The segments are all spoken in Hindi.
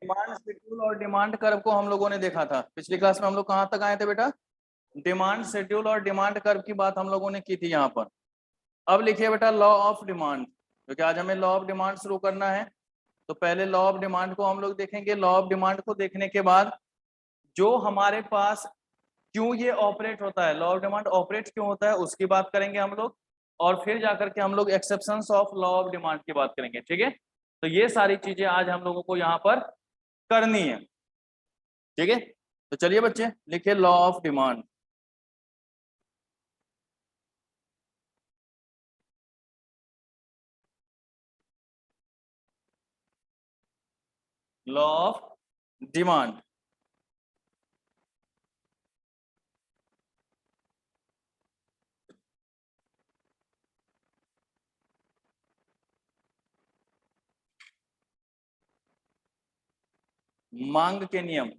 डिमांड शेड्यूल और डिमांड कर्व को हम लोगों ने देखा था पिछली क्लास में। हम लोग कहाँ तक आए थे बेटा? डिमांड शेड्यूल और डिमांड कर्व की बात हम लोगों ने की थी यहाँ पर। अब लिखिए बेटा लॉ ऑफ डिमांड, क्योंकि आज हमें लॉ ऑफ डिमांड शुरू करना है। तो पहले लॉ ऑफ डिमांड को हम लोग देखेंगे। लॉ ऑफ डिमांड को देखने के बाद जो हमारे पास क्यों ये ऑपरेट होता है, लॉ ऑफ डिमांड ऑपरेट क्यों होता है, उसकी बात करेंगे हम लोग। और फिर जाकर के हम लोग exceptions of law of demand की बात करेंगे। ठीक है, तो ये सारी चीजें आज हम लोगों को यहाँ पर करनी है। ठीक है, तो चलिए बच्चे लिखिए law of demand. Law of demand. मांग के नियम।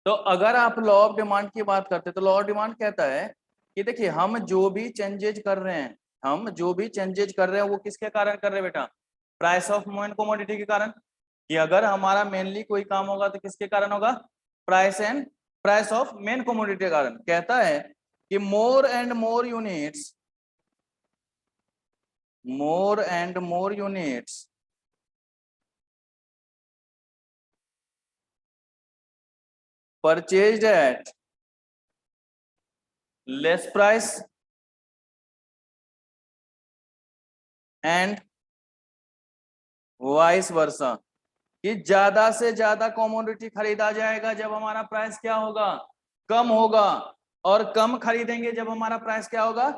तो अगर आप लॉ ऑफ डिमांड की बात करते हैं तो लॉ ऑफ डिमांड कहता है कि देखिए हम जो भी चेंजेज कर रहे हैं, हम जो भी चेंजेज कर रहे हैं वो किसके कारण कर रहे हैं बेटा? प्राइस ऑफ मेन कमोडिटी के कारण। कि अगर हमारा मेनली कोई काम होगा तो किसके कारण होगा? प्राइस ऑफ मेन कमोडिटी के कारण। कहता है कि more and more units, more and more units purchased at less price and vice versa. कि ज्यादा से ज्यादा कमोडिटी खरीदा जाएगा जब हमारा प्राइस क्या होगा? कम होगा। और कम खरीदेंगे जब हमारा प्राइस क्या होगा?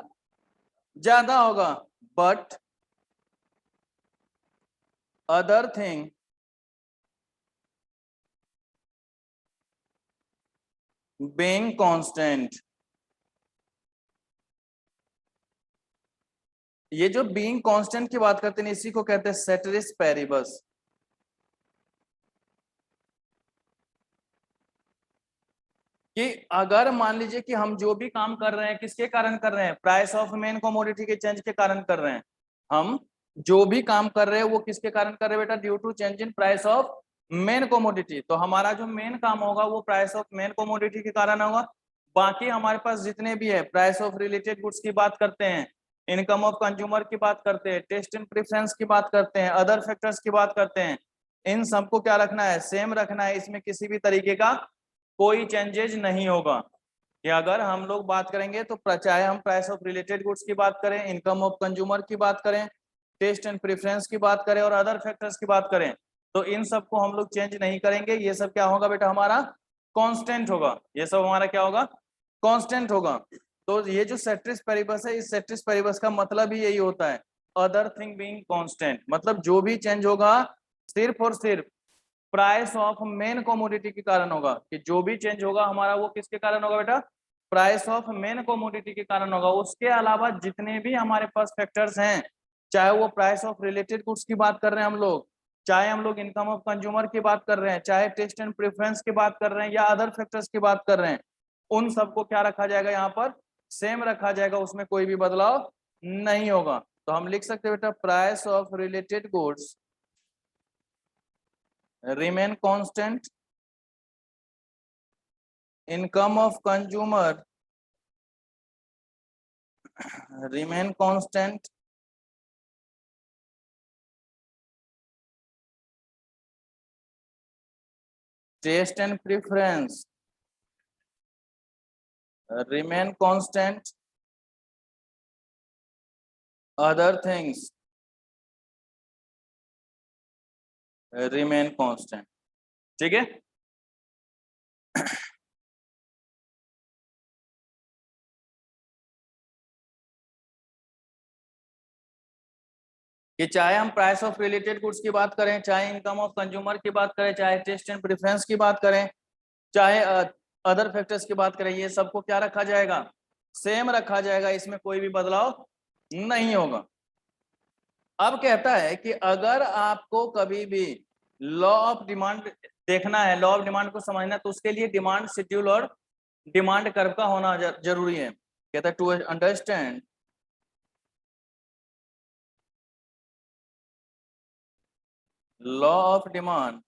ज्यादा होगा। But other thing being constant. ये जो बीइंग कांस्टेंट की बात करते हैं इसी को कहते हैं सेटरिस पेरिबस। कि अगर मान लीजिए कि हम जो भी काम कर रहे हैं किसके कारण कर रहे हैं? प्राइस ऑफ मेन कमोडिटी के चेंज के कारण कर रहे हैं। हम जो भी काम कर रहे हैं वो किसके कारण कर रहे हैं बेटा? Due to change in price of main commodity. तो हमारा जो मेन काम होगा वो प्राइस ऑफ मेन कमोडिटी के कारण होगा। बाकी हमारे पास जितने भी है, प्राइस ऑफ रिलेटेड गुड्स की बात करते हैं, इनकम ऑफ कंज्यूमर की बात करते हैं, टेस्ट एंड प्रेफरेंस की बात करते हैं, अदर फैक्टर्स की बात करते हैं, इन सबको क्या रखना है? सेम रखना है। इसमें किसी भी तरीके का कोई चेंजेज नहीं होगा। कि अगर हम लोग बात करेंगे तो चाहे हम प्राइस ऑफ रिलेटेड गुड्स की बात करें, इनकम ऑफ कंज्यूमर की बात करें, टेस्ट एंड प्रेफरेंस की बात करें और अदर फैक्टर्स की बात करें, तो इन सबको हम लोग चेंज नहीं करेंगे। ये सब क्या होगा बेटा? हमारा कांस्टेंट होगा। ये सब हमारा क्या होगा? कांस्टेंट होगा। तो ये जो सेट्रिस पेरिबस है, इस सेट्रिस पेरिबस का मतलब ही यही होता है, अदर थिंग बीइंग कांस्टेंट। मतलब जो भी चेंज होगा सिर्फ और सिर्फ प्राइस ऑफ मेन कमोडिटी के कारण होगा। कि जो भी चेंज होगा हमारा वो किसके कारण होगा बेटा? प्राइस ऑफ मेन कमोडिटी के कारण होगा। उसके अलावा जितने भी हमारे पास फैक्टर्स हैं, चाहे वो प्राइस ऑफ रिलेटेड गुड्स की बात कर रहे हैं हम लोग, चाहे हम लोग इनकम ऑफ कंज्यूमर की बात कर रहे हैं, चाहे टेस्ट एंड प्रेफरेंस की बात कर रहे हैं या अदर फैक्टर्स की बात कर रहे हैं, उन सबको क्या रखा जाएगा? यहाँ पर सेम रखा जाएगा, उसमें कोई भी बदलाव नहीं होगा। तो हम लिख सकते हैं बेटा price of related goods remain constant, income of consumer remain constant, taste and preference remain constant, other things remain constant। ठीक है, कि चाहे हम प्राइस ऑफ रिलेटेड गुड्स की बात करें, चाहे इनकम ऑफ कंज्यूमर की बात करें, चाहे टेस्ट एंड प्रेफरेंस की बात करें, चाहे अदर फैक्टर्स की बात करें, ये सबको क्या रखा जाएगा? सेम रखा जाएगा। इसमें कोई भी बदलाव नहीं होगा। अब कहता है कि अगर आपको कभी भी लॉ ऑफ डिमांड देखना है, लॉ ऑफ डिमांड को समझना है, तो उसके लिए डिमांड शेड्यूल और डिमांड कर्व का होना जरूरी है। कहता है to understand law of demand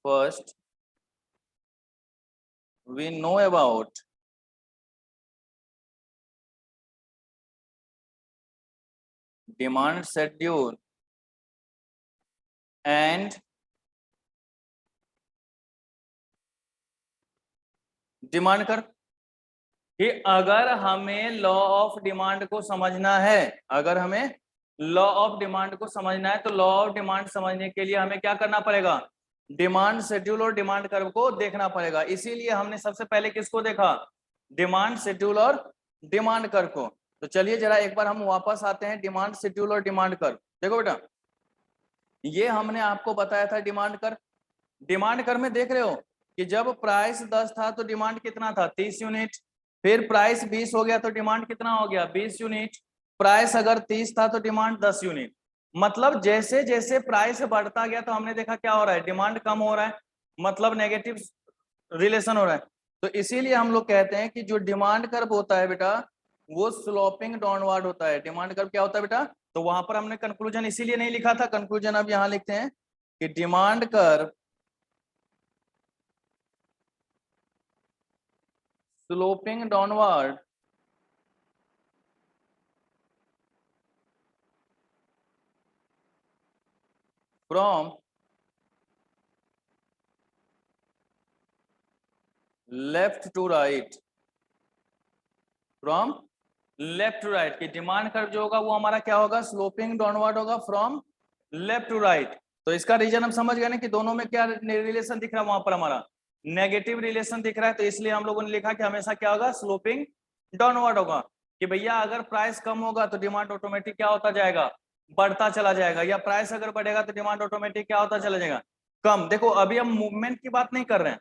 first we know about demand schedule and demand कर कि अगर हमें लॉ ऑफ डिमांड को समझना है, अगर हमें लॉ ऑफ डिमांड को समझना है तो लॉ ऑफ डिमांड समझने के लिए हमें क्या करना पड़ेगा, डिमांड शेड्यूल और डिमांड कर्व को देखना पड़ेगा। इसीलिए हमने सबसे पहले किसको देखा, डिमांड शेड्यूल और डिमांड कर्व को। तो चलिए जरा एक बार हम वापस आते हैं डिमांड शेड्यूल और डिमांड कर्व। देखो बेटा, ये हमने आपको बताया था डिमांड कर्व। डिमांड कर्व में देख रहे हो कि जब प्राइस 10 था तो डिमांड कितना था, 30 यूनिट। फिर प्राइस 20 हो गया तो डिमांड कितना हो गया, 20 यूनिट। प्राइस अगर 30 था तो डिमांड 10 यूनिट। मतलब जैसे जैसे प्राइस बढ़ता गया तो हमने देखा क्या हो रहा है, डिमांड कम हो रहा है, मतलब नेगेटिव रिलेशन हो रहा है। तो इसीलिए हम लोग कहते हैं कि जो डिमांड कर्व होता है बेटा वो स्लोपिंग डाउनवर्ड होता है। डिमांड कर्व क्या होता है बेटा, तो वहां पर हमने कंक्लूजन इसीलिए नहीं लिखा था, कंक्लूजन अब यहां लिखते हैं कि demand curve sloping downward from left to right, from left to right। कि डिमांड कर्व जो होगा वो हमारा क्या होगा, स्लोपिंग डाउनवर्ड होगा फ्रॉम लेफ्ट टू राइट। तो इसका रीजन हम समझ गए ना कि दोनों में क्या रिलेशन दिख रहा है, वहां पर हमारा नेगेटिव रिलेशन दिख रहा है। तो इसलिए हम लोगों ने लिखा कि हमेशा क्या होगा, स्लोपिंग डाउनवर्ड होगा। कि भैया अगर प्राइस कम होगा तो डिमांड ऑटोमेटिक क्या होता जाएगा, बढ़ता चला जाएगा, या प्राइस अगर बढ़ेगा तो डिमांड ऑटोमेटिक क्या होता चला जाएगा, कम। देखो अभी हम मूवमेंट की बात नहीं कर रहे हैं,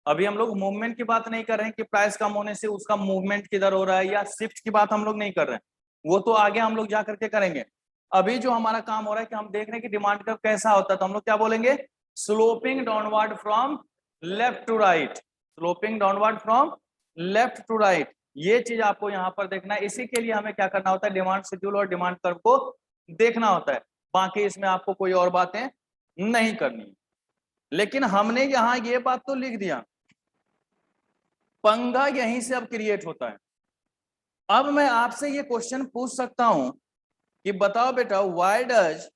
अभी हम लोग मूवमेंट की बात नहीं कर रहे हैं कि प्राइस कम होने से उसका मूवमेंट किधर हो रहा है, या शिफ्ट की बात हम लोग नहीं कर रहे हैं, वो तो आगे हम लोग जा करके करेंगे। अभी जो हमारा काम हो रहा है कि हम देख रहे हैं कि डिमांड कर्व कैसा होता है, तो हम लोग क्या बोलेंगे, sloping downward from left to right, sloping downward from left to right. ये चीज आपको यहाँ पर देखना है। इसी के लिए हमें क्या करना होता है, डिमांड शेड्यूल और डिमांड कर्व को देखना होता है। बाकी इसमें आपको कोई और बातें नहीं करनी। लेकिन हमने यहाँ ये बात तो लिख दिया, पंगा यहीं से अब क्रिएट होता है। अब मैं आपसे ये क्वेश्चन पूछ सकता हूं कि बताओ बेटा, why does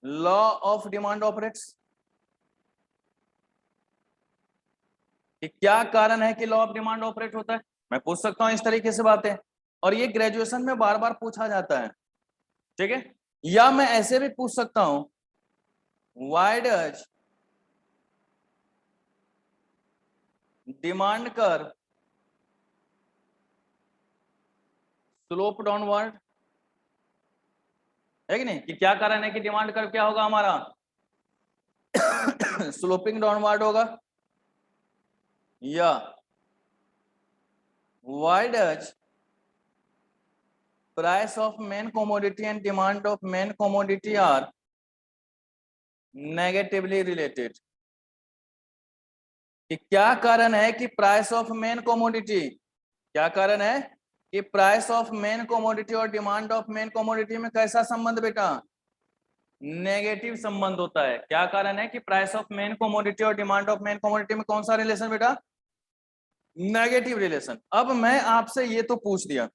law of demand operates, कि क्या कारण है कि लॉ ऑफ डिमांड ऑपरेट होता है। मैं पूछ सकता हूं इस तरीके से बातें, और ये ग्रेजुएशन में बार बार पूछा जाता है, ठीक है। या मैं ऐसे भी पूछ सकता हूं, why does demand curve slope downward, है कि नहीं, कि क्या कारण है कि डिमांड कर्व क्या होगा हमारा स्लोपिंग डाउनवर्ड होगा। या why does price of main commodity and demand of main commodity are negatively related, कि क्या कारण है कि प्राइस ऑफ मेन कमोडिटी, क्या कारण है कि प्राइस ऑफ मेन कमोडिटी और डिमांड ऑफ मेन कमोडिटी में कैसा संबंध बेटा, नेगेटिव संबंध होता है। क्या कारण है कि प्राइस ऑफ मेन कमोडिटी और डिमांड ऑफ मेन कमोडिटी में कौन सा रिलेशन बेटा, नेगेटिव रिलेशन। अब मैं आपसे ये तो पूछ दिया,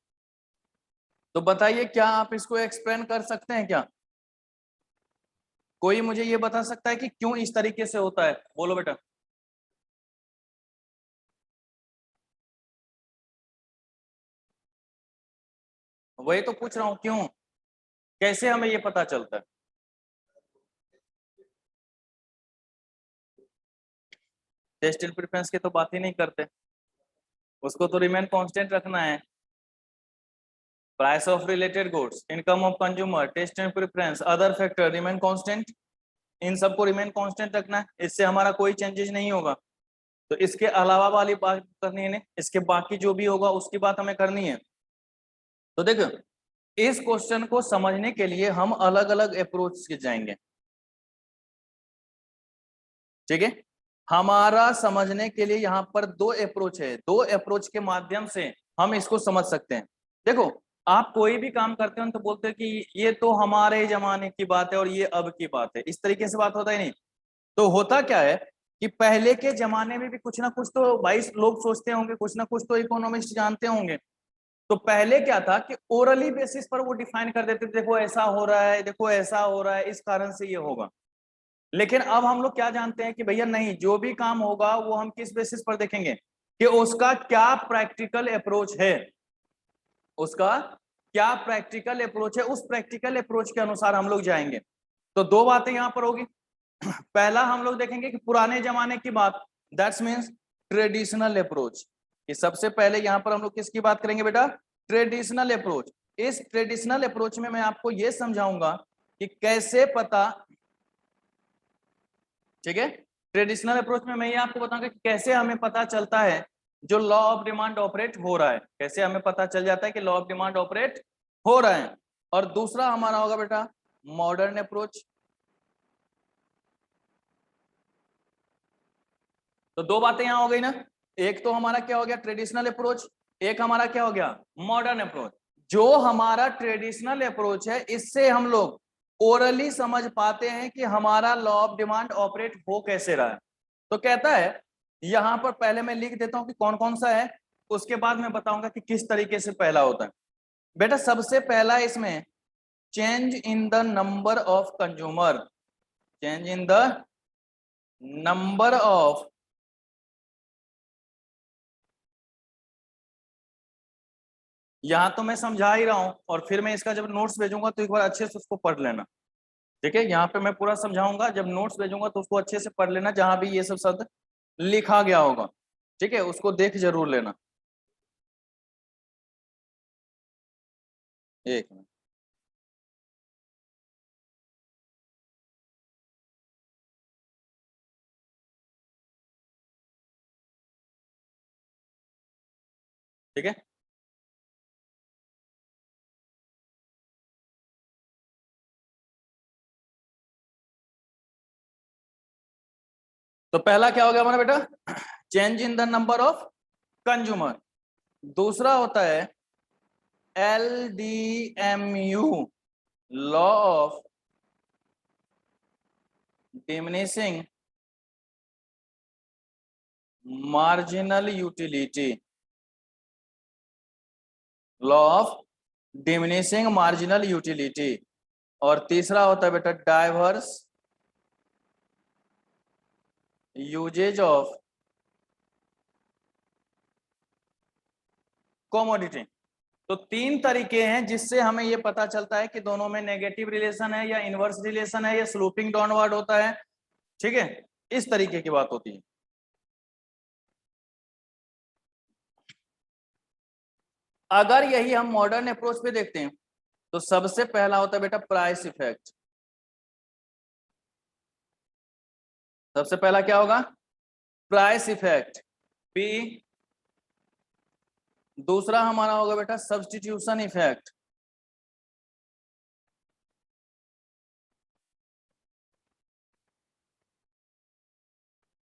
तो बताइए क्या आप इसको एक्सप्लेन कर सकते हैं क्या, कोई मुझे ये बता सकता है कि क्यों इस तरीके से होता है, बोलो बेटा। वही तो पूछ रहा हूं, क्यों, कैसे हमें ये पता चलता है। टेस्टिल प्रेफरेंस की तो बात ही नहीं करते, उसको तो रिमेन कांस्टेंट रखना है। Price of related goods, income of consumer, taste and preference, other factor remain constant, इन सबको रिमेन कांस्टेंट रखना है, इससे हमारा कोई चेंजेस नहीं होगा। तो इसके अलावा वाली बात करनी है, इसके बाकी जो भी होगा उसकी बात हमें करनी है। तो देखो इस क्वेश्चन को समझने के लिए हम अलग अलग अप्रोच से जाएंगे, ठीक है। हमारा समझने के लिए यहाँ पर दो अप्रोच है, दो अप्रोच के माध्यम से हम इसको समझ सकते हैं। देखो आप कोई भी काम करते हो तो बोलते हैं कि ये तो हमारे जमाने की बात है और ये अब की बात है, इस तरीके से बात होता ही नहीं। तो होता क्या है कि पहले के जमाने में भी कुछ ना कुछ तो भाई लोग सोचते होंगे, कुछ ना कुछ तो इकोनॉमिस्ट जानते होंगे। तो पहले क्या था कि ओरली बेसिस पर वो डिफाइन कर देते थे, देखो ऐसा हो रहा है, देखो ऐसा हो रहा है, इस कारण से ये होगा। लेकिन अब हम लोग क्या जानते हैं कि भैया नहीं, जो भी काम होगा वो हम किस बेसिस पर देखेंगे कि उसका क्या प्रैक्टिकल अप्रोच है, उसका क्या प्रैक्टिकल अप्रोच है, उस प्रैक्टिकल अप्रोच के अनुसार हम लोग जाएंगे। तो दो बातें यहां पर होगी। पहला हम लोग देखेंगे कि पुराने जमाने की बात, दैट्स मीन्स ट्रेडिशनल अप्रोच। कि सबसे पहले यहां पर हम लोग किसकी बात करेंगे बेटा, ट्रेडिशनल अप्रोच। इस ट्रेडिशनल अप्रोच में मैं आपको यह समझाऊंगा कि कैसे पता, ठीक है, ट्रेडिशनल अप्रोच में मैं ये आपको बताऊंगा कि कैसे हमें पता चलता है जो लॉ ऑफ डिमांड ऑपरेट हो रहा है, कैसे हमें पता चल जाता है कि लॉ ऑफ डिमांड ऑपरेट हो रहा है। और दूसरा हमारा होगा बेटा मॉडर्न अप्रोच। तो दो बातें यहां हो गई ना, एक तो हमारा क्या हो गया ट्रेडिशनल अप्रोच, एक हमारा क्या हो गया मॉडर्न अप्रोच। जो हमारा ट्रेडिशनल अप्रोच है इससे हम लोग ओरली समझ पाते हैं कि हमारा लॉ ऑफ डिमांड ऑपरेट हो कैसे रहा है। तो कहता है यहां पर, पहले मैं लिख देता हूं कि कौन कौन सा है, उसके बाद मैं बताऊंगा कि किस तरीके से पहला होता है। बेटा सबसे पहला इसमें change in the number of consumer, change in the number of, यहां तो मैं समझा ही रहा हूं और फिर मैं इसका जब नोट्स भेजूंगा तो एक बार अच्छे से उसको पढ़ लेना। ठीक है, यहाँ पे मैं पूरा समझाऊंगा, जब नोट्स भेजूंगा तो उसको अच्छे से पढ़ लेना, जहां भी ये सब शब्द लिखा गया होगा, ठीक है, उसको देख जरूर लेना। एक मिनट, ठीक है। तो पहला क्या हो गया हमारा बेटा, change in the number of consumer. दूसरा होता है LDMU, law of diminishing marginal utility, law of diminishing marginal utility. और तीसरा होता है बेटा डाइवर्स यूजेज ऑफ कॉमोडिटी। तो तीन तरीके हैं जिससे हमें यह पता चलता है कि दोनों में नेगेटिव रिलेशन है या इनवर्स रिलेशन है या स्लोपिंग डाउनवर्ड होता है, ठीक है, इस तरीके की बात होती है। अगर यही हम मॉडर्न अप्रोच पे देखते हैं तो सबसे पहला होता है बेटा प्राइस इफेक्ट। सबसे पहला क्या होगा, प्राइस इफेक्ट, पी। दूसरा हमारा होगा बेटा सब्स्टिट्यूशन इफेक्ट।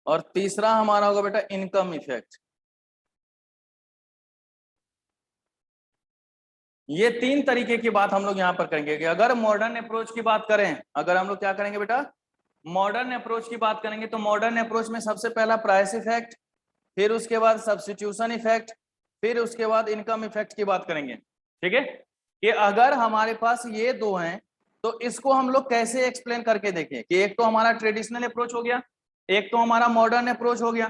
और तीसरा हमारा होगा बेटा इनकम इफेक्ट। ये तीन तरीके की बात हम लोग यहां पर करेंगे कि अगर मॉडर्न अप्रोच की बात करें, अगर हम लोग क्या करेंगे बेटा मॉडर्न अप्रोच की बात करेंगे, तो मॉडर्न अप्रोच में सबसे पहला प्राइस इफेक्ट, फिर उसके बाद सब्स्टिट्यूशन इफेक्ट, फिर उसके बाद इनकम इफेक्ट की बात करेंगे। ठीक है, कि अगर हमारे पास ये दो हैं तो इसको हम लोग कैसे एक्सप्लेन करके देखें कि एक तो हमारा ट्रेडिशनल अप्रोच हो गया, एक तो हमारा मॉडर्न अप्रोच हो गया।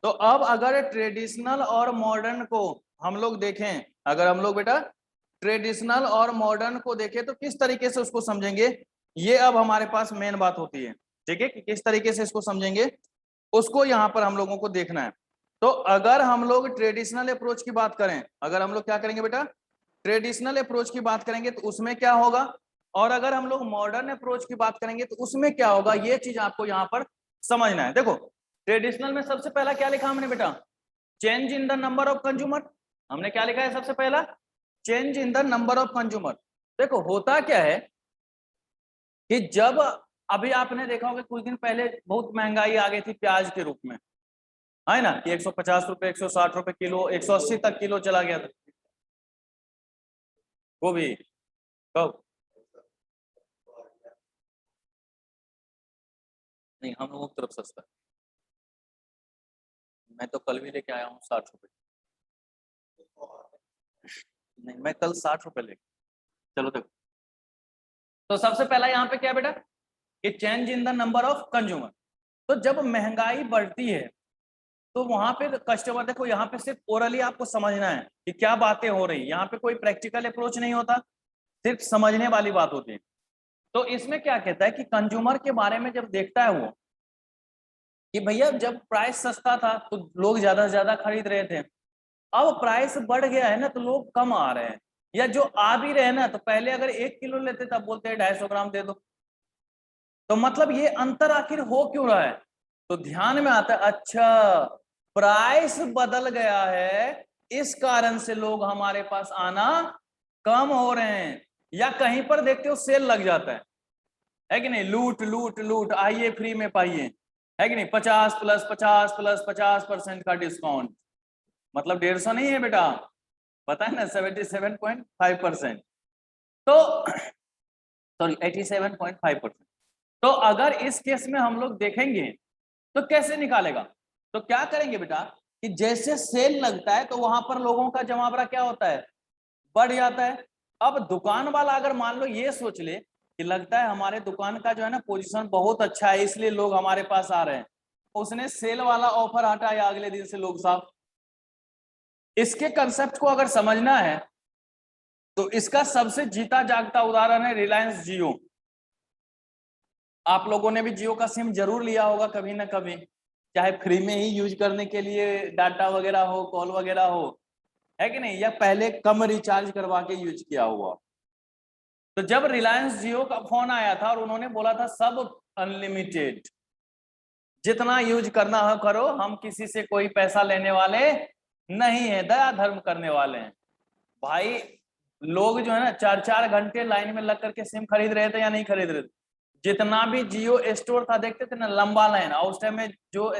तो अब अगर ट्रेडिशनल और मॉडर्न को हम लोग देखें, अगर हम लोग बेटा ट्रेडिशनल और मॉडर्न को देखें तो किस तरीके से उसको समझेंगे, ये अब हमारे पास मेन बात होती है। ठीक है, कि किस तरीके से इसको समझेंगे उसको यहां पर हम लोगों को देखना है। तो अगर हम लोग ट्रेडिशनल अप्रोच की बात करें, अगर हम लोग क्या करेंगे बेटा ट्रेडिशनल अप्रोच की बात करेंगे तो उसमें क्या होगा, और अगर हम लोग मॉडर्न अप्रोच की बात करेंगे तो उसमें क्या होगा, ये चीज आपको यहां पर समझना है। देखो ट्रेडिशनल में सबसे पहला क्या लिखा हमने बेटा, change in the number of consumer. हमने क्या लिखा है सबसे पहला, change in the number of consumer. देखो होता क्या है कि जब, अभी आपने देखा होगा कुछ दिन पहले बहुत महंगाई आ गई थी प्याज के रूप में, है ना, कि 150 रुपए 160 रुपए किलो 180 तक किलो चला गया था। वो भी कब? नहीं, हम लोगों की तरफ सस्ता है। मैं तो कल भी लेके आया हूँ 60 रुपए। नहीं, मैं कल 60 रुपए लेके, चलो देखो। तो सबसे पहला यहाँ पे क्या है बेटा, कि change in the number of consumer. तो जब महंगाई बढ़ती है तो वहां पे कस्टमर, देखो यहाँ पे सिर्फ ओरली आपको समझना है कि क्या बातें हो रही, यहाँ पे कोई प्रैक्टिकल अप्रोच नहीं होता, सिर्फ समझने वाली बात होती है। तो इसमें क्या कहता है कि कंज्यूमर के बारे में जब देखता है वो, कि भैया जब प्राइस सस्ता था तो लोग ज्यादा से ज्यादा खरीद रहे थे, अब प्राइस बढ़ गया है ना तो लोग कम आ रहे हैं, या जो आ भी रहे हैं ना, तो पहले अगर 1 किलो लेते तब बोलते हैं 250 ग्राम दे दो। तो मतलब ये अंतर आखिर हो क्यों रहा है? तो ध्यान में आता है, अच्छा प्राइस बदल गया है, इस कारण से लोग हमारे पास आना कम हो रहे हैं। या कहीं पर देखते हो सेल लग जाता है कि नहीं, लूट लूट लूट, आइए फ्री में पाइए, है कि नहीं, 50 प्लस 50 प्लस 50% का डिस्काउंट, मतलब 150 नहीं है बेटा, पता है ना, 77.5%, तो सॉरी 87.5%। तो अगर इस केस में हम लोग देखेंगे तो कैसे निकालेगा? तो क्या करेंगे बेटा, कि जैसे सेल लगता है तो वहां पर लोगों का जमावड़ा क्या होता है, बढ़ जाता है। अब दुकान वाला अगर मान लो ये सोच ले कि लगता है हमारे दुकान का जो है ना पोजीशन बहुत अच्छा है इसलिए लोग हमारे पास आ रहे हैं, उसने सेल वाला ऑफर हटाया, अगले दिन से लोग साफ। इसके कंसेप्ट को अगर समझना है तो इसका सबसे जीता जागता उदाहरण है रिलायंस जियो। आप लोगों ने भी जियो का सिम जरूर लिया होगा कभी ना कभी, चाहे फ्री में ही यूज करने के लिए डाटा वगैरह हो, कॉल वगैरह हो, है कि नहीं, या पहले कम रिचार्ज करवा के यूज किया हुआ। तो जब रिलायंस जियो का फोन आया था और उन्होंने बोला था सब अनलिमिटेड, जितना यूज करना हो करो, हम किसी से कोई पैसा लेने वाले नहीं है, दया धर्म करने वाले हैं। भाई लोग जो है ना 4-4 घंटे लाइन में लग करके सिम खरीद रहे थे या नहीं खरीद रहे थे? जितना भी जियो स्टोर था देखते थे ना, लंबा लाइन, और उस टाइम में जो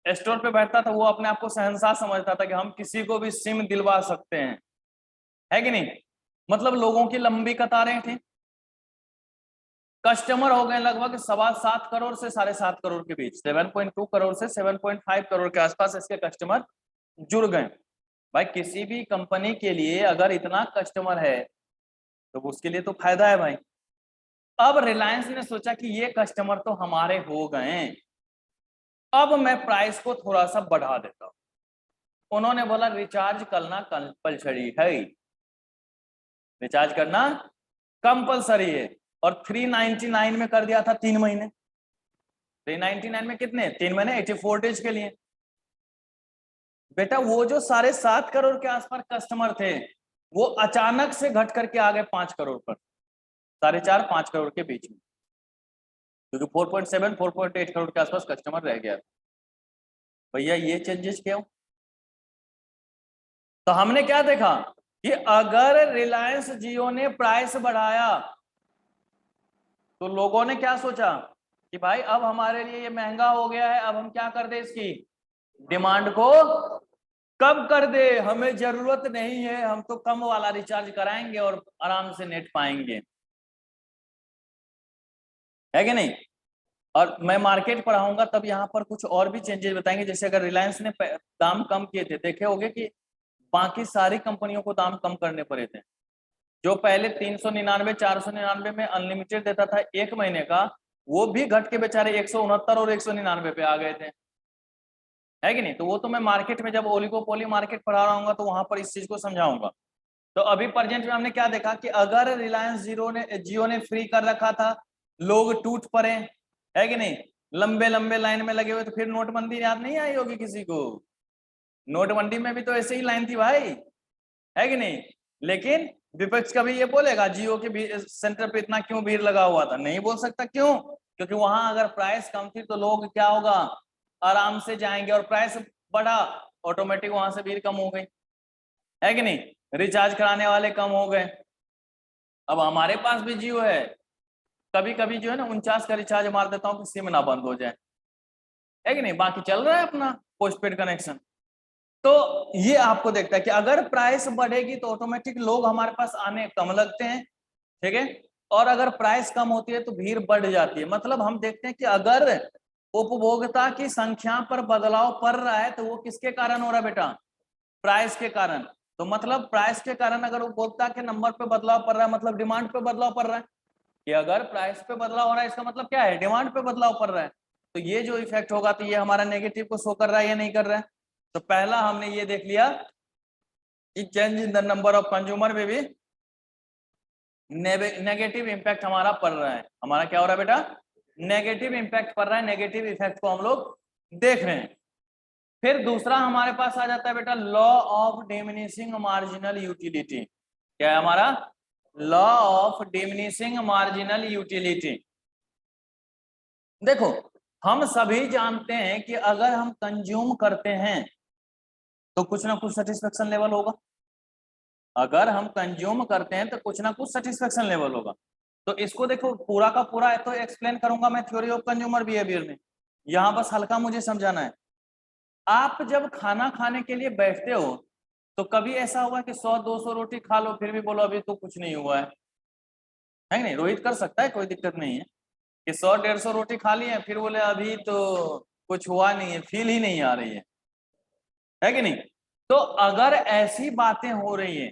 स्टोर पे बैठता था वो अपने आप को शहंशाह समझता था कि हम किसी को भी सिम दिलवा सकते हैं, है कि नहीं, मतलब लोगों की लंबी कतारें थी। कस्टमर हो गए लगभग 7.25 करोड़ से 7.5 करोड़ के बीच, 7.2 करोड़ से 7.5 करोड़ के आसपास इसके कस्टमर जुड़ गए। भाई किसी भी कंपनी के लिए अगर इतना कस्टमर है तो उसके लिए तो फायदा है भाई। अब रिलायंस ने सोचा कि ये कस्टमर तो हमारे हो गए, अब मैं प्राइस को थोड़ा सा बढ़ा देता हूं। उन्होंने बोला रिचार्ज करना कंपलसरी है, रिचार्ज करना कंपलसरी है, और 399 में कर दिया था 3 महीने। 399 में कितने, 3 महीने 84 डेज के लिए। बेटा वो जो 7.5 करोड़ के आसपास कस्टमर थे वो अचानक से घट करके आ गए 5 करोड़ पर, 4.5-5 करोड़ के बीच में, क्योंकि 4.7-4.8 करोड़ के आसपास कस्टमर रह गया। भैया ये चेंजेस क्यों? तो हमने क्या देखा कि अगर रिलायंस जियो ने प्राइस बढ़ाया तो लोगों ने क्या सोचा कि भाई अब हमारे लिए ये महंगा हो गया है, अब हम क्या कर दे, इसकी डिमांड को कम कर दे, हमें जरूरत नहीं है, हम तो कम वाला रिचार्ज कराएंगे और आराम से नेट पाएंगे, है कि नहीं। और मैं मार्केट पढ़ाऊंगा तब यहाँ पर कुछ और भी चेंजेस बताएंगे, जैसे अगर रिलायंस ने दाम कम किए थे, देखे होंगे कि बाकी सारी कंपनियों को दाम कम करने पड़े थे। जो पहले 399 499 में अनलिमिटेड देता था 1 महीने का, वो भी घट के बेचारे 169 और 199 पे आ गए थे, है कि नहीं। तो वो तो मैं मार्केट में जब ओलिगोपोली मार्केट पढ़ा रहा हूँ तो वहां पर इस चीज को समझाऊंगा। तो अभी प्रेजेंट में हमने क्या देखा कि अगर रिलायंस जियो ने फ्री कर रखा था, लोग टूट पड़े, है कि नहीं, लंबे लंबे लाइन में लगे हुए, तो फिर नोटबंदी याद नहीं आई होगी किसी को? नोटबंदी में भी तो ऐसे ही लाइन थी भाई, है कि नहीं। लेकिन विपक्ष कभी ये बोलेगा जियो के सेंटर पे इतना क्यों भीड़ लगा हुआ था? नहीं बोल सकता। क्यों? क्योंकि वहां अगर प्राइस कम थी तो लोग क्या होगा, आराम से जाएंगे, और प्राइस बढ़ा ऑटोमेटिक वहां से भीड़ कम हो गई, है कि नहीं, रिचार्ज कराने वाले कम हो गए। अब हमारे पास भी जियो है, कभी कभी जो है ना 49 का रिचार्ज मार देता हूँ कि सिम ना बंद हो जाए, है कि नहीं, बाकी चल रहा है अपना पोस्टपेड कनेक्शन। तो ये आपको देखता है कि अगर प्राइस बढ़ेगी तो ऑटोमेटिक लोग हमारे पास आने कम लगते हैं, ठीक है, और अगर प्राइस कम होती है तो भीड़ बढ़ जाती है। मतलब हम देखते हैं कि अगर उपभोक्ता की संख्या पर बदलाव पड़ रहा है तो वो किसके कारण हो रहा है बेटा? प्राइस के कारण। तो मतलब प्राइस के कारण अगर उपभोक्ता के नंबर पे बदलाव पड़ रहा है मतलब डिमांड पे बदलाव पड़ रहा है, कि अगर प्राइस पे बदलाव हो रहा है इसका मतलब क्या है? डिमांड पे बदलाव पड़ रहा है। तो ये जो इफेक्ट होगा तो ये हमारा नेगेटिव को शो कर रहा है या नहीं कर रहा है? तो पहला हमने ये देख लिया कि change in the number of consumer में भी नेगेटिव इंपैक्ट हमारा पड़ रहा है। हमारा क्या हो रहा है बेटा? नेगेटिव इंपैक्ट पड़ रहा है। नेगेटिव इफेक्ट को हम लोग देख रहे हैं। फिर दूसरा हमारे पास आ जाता है बेटा law of diminishing marginal utility. क्या है हमारा? Law of diminishing marginal utility. देखो हम सभी जानते हैं कि अगर हम कंज्यूम करते हैं तो कुछ ना कुछ सेटिस्फेक्शन लेवल होगा। अगर हम कंज्यूम करते हैं तो कुछ ना कुछ सेटिस्फेक्शन लेवल होगा। तो इसको देखो पूरा का पूरा है तो एक्सप्लेन करूंगा मैं थ्योरी ऑफ कंज्यूमर बिहेवियर में। यहां बस हल्का मुझे समझाना है। आप जब खाना खाने के लिए बैठते हो तो कभी ऐसा हुआ कि 100-200 रोटी खा लो फिर भी बोलो अभी तो कुछ नहीं हुआ है नहीं? रोहित कर सकता है, कोई दिक्कत नहीं है कि 100-150 रोटी खा ली है फिर बोले अभी तो कुछ हुआ नहीं है, फील ही नहीं आ रही है कि नहीं? तो अगर ऐसी बातें हो रही हैं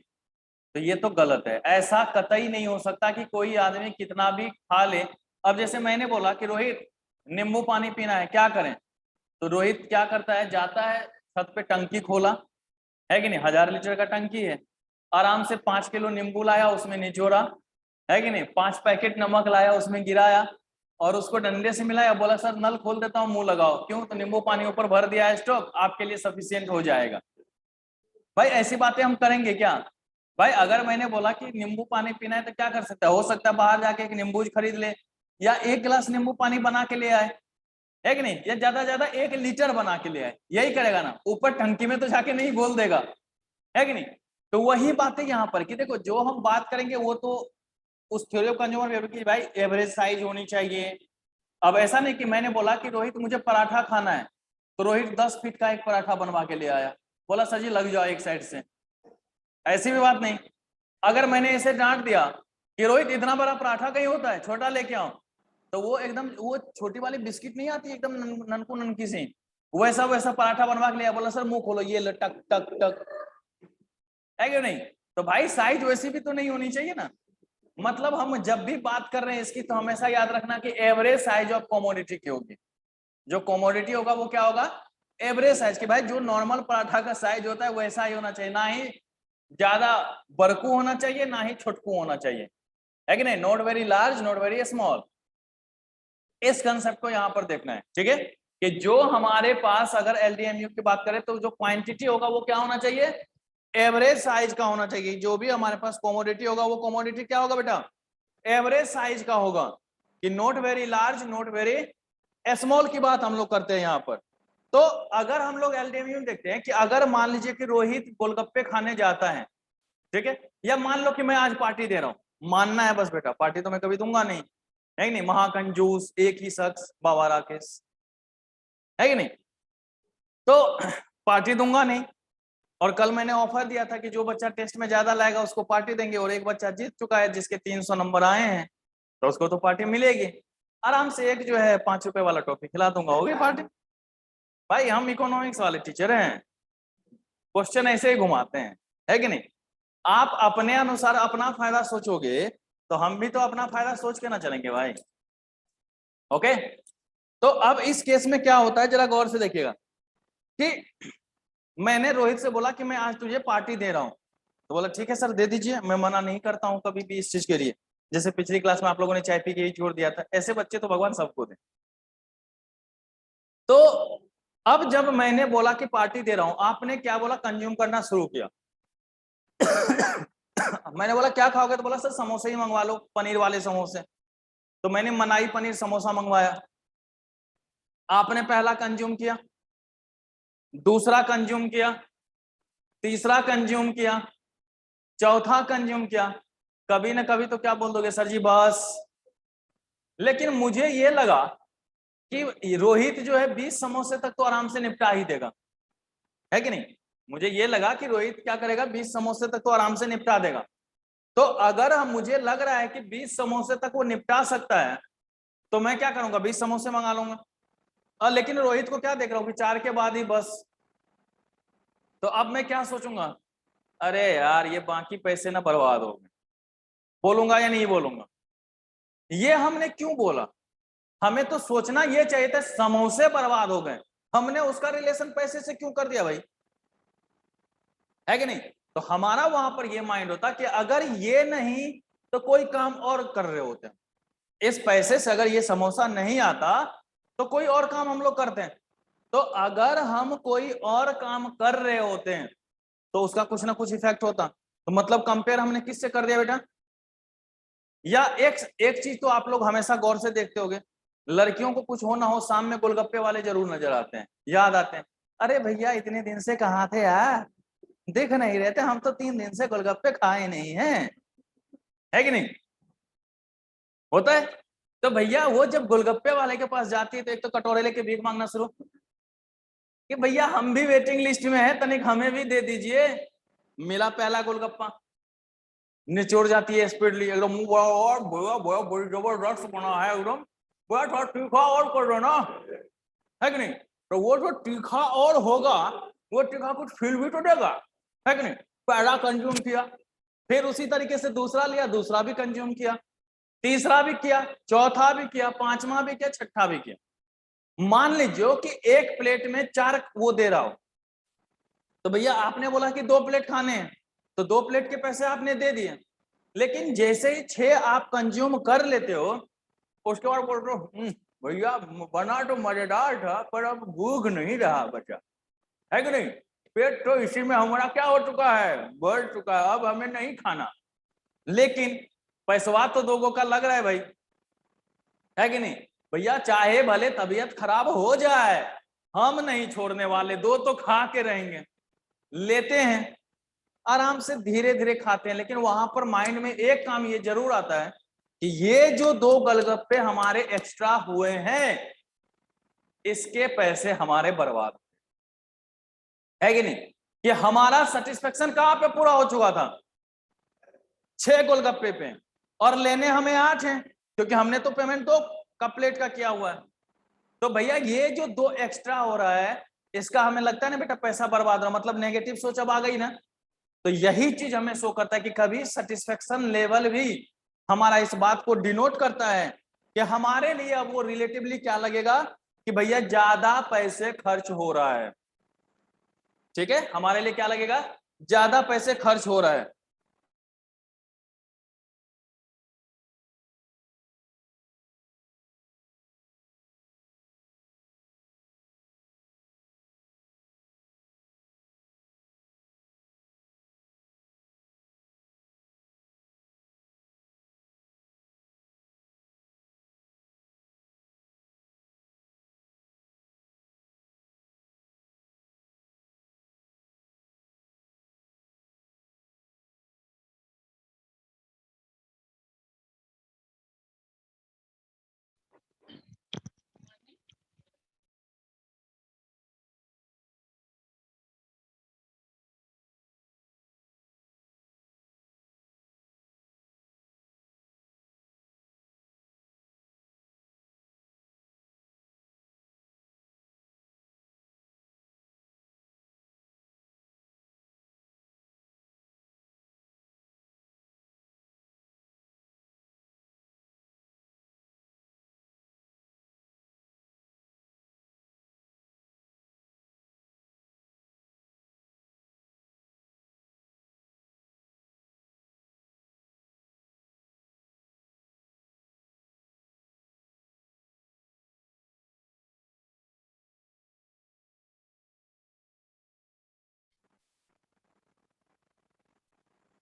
तो ये तो गलत है। ऐसा कतई नहीं हो सकता कि कोई आदमी कितना भी खा ले। अब जैसे मैंने बोला कि रोहित नींबू पानी पीना है, क्या करें? तो रोहित क्या करता है, जाता है छत पे, टंकी खोला है कि नहीं, 1000 लीटर का टंकी है, आराम से 5 किलो नींबू लाया उसमें निचोड़ा है कि नहीं, 5 पैकेट नमक लाया उसमें गिराया और उसको डंडे से मिलाया, बोला सर नल खोल देता हूँ मुंह लगाओ। क्यों? तो नींबू पानी ऊपर भर दिया है स्टॉक, आपके लिए सफिशियंट हो जाएगा। भाई ऐसी बातें हम करेंगे क्या? भाई अगर मैंने बोला कि नींबू पानी पीना है तो क्या कर सकता है? हो सकता है बाहर जाके एक नींबू खरीद ले या 1 गिलास नींबू पानी बना के ले आए, है कि नहीं, या ज्यादा 1 लीटर बना के ले आए। यही करेगा ना, ऊपर टंकी में तो जाके नहीं बोल देगा, है कि नहीं? तो वही बात है यहाँ पर कि देखो जो हम बात करेंगे वो तो उस थ्योरी ऑफ कंज्यूमर बिहेवियर की भाई एवरेज साइज होनी चाहिए। अब ऐसा नहीं कि मैंने बोला कि रोहित मुझे पराठा खाना है तो रोहित 10 फीट का एक पराठा बनवा के ले आया, बोला सर जी लग जाओ एक साइड से, ऐसी भी बात नहीं। अगर मैंने इसे डांट दिया कि रोहित इतना बड़ा पराठा कहीं होता है, छोटा लेके आओ, तो वो एकदम वो छोटी वाली बिस्किट नहीं आती एकदम ननकू ननकी सी, वैसा वैसा पराठा बनवा के लिया, बोला सर मुंह खोलो, ये टक टक टक, है क्यों नहीं? तो भाई साइज वैसी भी तो नहीं होनी चाहिए ना। मतलब हम जब भी बात कर रहे हैं इसकी तो हमेशा याद रखना कि एवरेज साइज ऑफ कमोडिटी की होगी। जो कमोडिटी होगा वो क्या होगा? एवरेज साइज की। भाई जो नॉर्मल पराठा का साइज होता है वैसा ही होना चाहिए, ना ही ज्यादा बड़कू होना चाहिए ना ही छोटकू होना चाहिए, है कि नहीं? Not very large not very small. इस कंसेप्ट को यहां पर देखना है, ठीक है, कि जो हमारे पास अगर एलडीएमयू की बात करें तो जो क्वांटिटी होगा वो क्या होना चाहिए? एवरेज साइज का होना चाहिए। जो भी हमारे पास कमोडिटी होगा वो कमोडिटी क्या होगा बेटा? एवरेज साइज का होगा, कि not very large not very small की बात हम लोग करते हैं यहां पर। तो अगर हम लोग एलडीएमयू देखते हैं कि अगर मान लीजिए कि रोहित गोलगप्पे खाने जाता है, ठीक है, या मान लो कि मैं आज पार्टी दे रहा हूं, मानना है बस बेटा, पार्टी तो मैं कभी दूंगा नहीं, है कि नहीं, महाकंजूस एक ही शख्स बाबा राकेश, है कि नहीं, तो पार्टी दूंगा नहीं। और कल मैंने ऑफर दिया था कि जो बच्चा टेस्ट में ज्यादा लाएगा उसको पार्टी देंगे, और एक बच्चा जीत चुका है जिसके 300 नंबर आए हैं तो उसको तो पार्टी मिलेगी। आराम से एक जो है 5 रुपए वाला टॉफी खिला दूंगा, होगी पार्टी। भाई हम इकोनॉमिक्स वाले टीचर हैं, क्वेश्चन ऐसे ही घुमाते हैं, है कि नहीं? आप अपने अनुसार अपना फायदा सोचोगे तो हम भी तो अपना फायदा सोच के ना चलेंगे भाई। ओके, तो अब इस केस में क्या होता है जरा गौर से देखिएगा कि मैंने रोहित से बोला कि मैं आज तुझे पार्टी दे रहा हूं, तो बोला ठीक है सर दे दीजिए, मैं मना नहीं करता हूं कभी भी इस चीज के लिए। जैसे पिछली क्लास में आप लोगों ने चाय पी के ही छोड़ दिया था, ऐसे बच्चे तो भगवान सबको दे। तो अब जब मैंने बोला कि पार्टी दे रहा हूं, आपने क्या बोला? कंज्यूम करना शुरू किया। मैंने बोला क्या खाओगे? तो बोला सर समोसे ही मंगवा लो, पनीर वाले समोसे। तो मैंने मलाई पनीर समोसा मंगवाया। आपने पहला कंज्यूम किया, दूसरा कंज्यूम किया, तीसरा कंज्यूम किया, चौथा कंज्यूम किया, कभी ना कभी तो क्या बोल दोगे? सर जी बस। लेकिन मुझे ये लगा कि रोहित जो है 20 समोसे तक तो आराम से निपटा ही देगा, है कि नहीं? मुझे ये लगा कि रोहित क्या करेगा, 20 समोसे तक तो आराम से निपटा देगा। तो अगर हम, मुझे लग रहा है कि 20 समोसे तक वो निपटा सकता है, तो मैं क्या करूंगा, 20 समोसे मंगा लूंगा। और लेकिन रोहित को क्या देख रहा हूं कि 4 के बाद ही बस। तो अब मैं क्या सोचूंगा, अरे यार ये बाकी पैसे ना बर्बाद हो गए। बोलूंगा या नहीं बोलूंगा? ये हमने क्यों बोला? हमें तो सोचना ये चाहिए था समोसे बर्बाद हो गए, हमने उसका रिलेशन पैसे से क्यों कर दिया भाई, है कि नहीं? तो हमारा वहां पर ये माइंड होता कि अगर ये नहीं तो कोई काम और कर रहे होते हैं, इस पैसे से अगर ये समोसा नहीं आता तो कोई और काम हम लोग करते हैं। तो अगर हम कोई और काम कर रहे होते हैं तो उसका कुछ ना कुछ इफेक्ट होता। तो मतलब कंपेयर हमने किससे कर दिया बेटा? या एक एक चीज तो आप लोग हमेशा गौर से देखते होंगे, लड़कियों को कुछ हो ना हो शाम में गोलगप्पे वाले जरूर नजर आते हैं, याद आते हैं। अरे भैया इतने दिन से कहाँ थे यार, दिख नहीं रहते, हम तो 3 दिन से गोलगप्पे खाए नहीं हैं, है कि नहीं? होता है। तो भैया वो जब गोलगप्पे वाले के पास जाती है तो एक तो कटोरे लेके भीख मांगना शुरू कि भैया हम भी वेटिंग लिस्ट में है, तनिक हमें भी दे दीजिए। मिला पहला गोलगप्पा, निचोड़ जाती है स्पीडली एकदम, मुंह बड़ा और भैया भैया बड़ी जबरदस्त बना है एकदम, बड़ा थोड़ा तीखा और कर दो ना, है कि नहीं? तो वो जो तीखा और होगा वो तीखा कुछ फील भी तो देगा, है कि नहीं? पहला कंज्यूम किया, फिर उसी तरीके से दूसरा लिया, दूसरा भी कंज्यूम किया, तीसरा भी किया, चौथा भी किया, पांचवा भी किया, छठा भी किया। मान लीजिए कि एक प्लेट में 4 वो दे रहा हो, तो भैया आपने बोला कि 2 प्लेट खाने हैं, तो 2 प्लेट के पैसे आपने दे दिए। लेकिन जैसे ही 6 आप कंज्यूम कर लेते हो, उसके बाद बोल रहे हो भैया बना तो मजेदार था पर अब भूख नहीं रहा बचा, है कि नहीं? पेट तो इसी में हमारा क्या हो चुका है, बढ़ चुका है, अब हमें नहीं खाना। लेकिन पैसवा तो दोगों का लग रहा है भाई, है कि नहीं? भैया चाहे भले तबीयत खराब हो जाए, हम नहीं छोड़ने वाले, 2 तो खा के रहेंगे। लेते हैं आराम से धीरे धीरे खाते हैं, लेकिन वहां पर माइंड में एक काम ये जरूर आता है कि ये जो 2 गोलगप्पे हमारे एक्स्ट्रा हुए हैं इसके पैसे हमारे बर्बाद, है कि नहीं? कि हमारा सेटिस्फेक्शन कहां पे पूरा हो चुका था? 6 गोलगप्पे पे, और लेने हमें 8 हैं क्योंकि हमने तो पेमेंट 2 का प्लेट का किया हुआ है। तो भैया ये जो 2 एक्स्ट्रा हो रहा है इसका हमें लगता है ना बेटा पैसा बर्बाद हो रहा, मतलब नेगेटिव सोच अब आ गई ना। तो यही चीज हमें शो करता है कि कभी सेटिस्फेक्शन लेवल भी हमारा इस बात को डिनोट करता है कि हमारे लिए अब वो रिलेटिवली क्या लगेगा कि भैया ज्यादा पैसे खर्च हो रहा है। ठीक है, हमारे लिए क्या लगेगा? ज्यादा पैसे खर्च हो रहा है।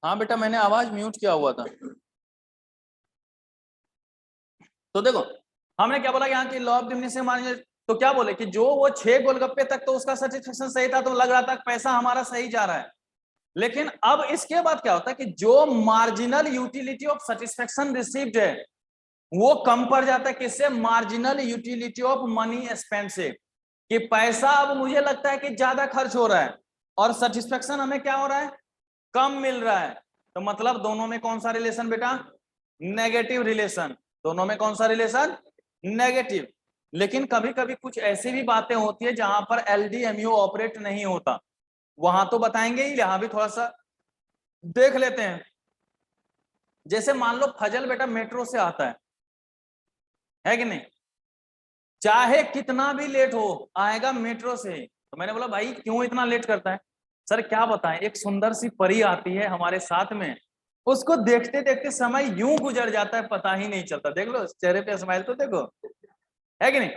हाँ बेटा मैंने आवाज म्यूट किया हुआ था। तो देखो हमने क्या बोला यहाँ की लॉ ऑफ डिमिनिशिंग मान, तो क्या बोले कि जो वो 6 गोलगप्पे तक तो उसका सेटिस्फेक्शन सही था, तो लग रहा था पैसा हमारा सही जा रहा है। लेकिन अब इसके बाद क्या होता है कि जो marginal utility of satisfaction received है वो कम पड़ जाता है। किससे? Marginal utility of money spend से, कि पैसा अब मुझे लगता है कि ज्यादा खर्च हो रहा है। और सेटिस्फेक्शन हमें क्या हो रहा है, कम मिल रहा है। तो मतलब दोनों में कौन सा रिलेशन बेटा, नेगेटिव रिलेशन। दोनों में कौन सा रिलेशन, नेगेटिव। लेकिन कभी कभी कुछ ऐसी भी बातें होती है जहां पर एलडीएमयू ऑपरेट नहीं होता, वहां तो बताएंगे ही, यहां भी थोड़ा सा देख लेते हैं। जैसे मान लो फजल बेटा मेट्रो से आता है कि नहीं, चाहे कितना भी लेट हो आएगा मेट्रो से। तो मैंने बोला भाई क्यों इतना लेट करता है, सर क्या बताएं, एक सुंदर सी परी आती है हमारे साथ में, उसको देखते देखते समय यूं गुजर जाता है पता ही नहीं चलता। देख लो चेहरे पे स्माइल तो देखो, है कि नहीं,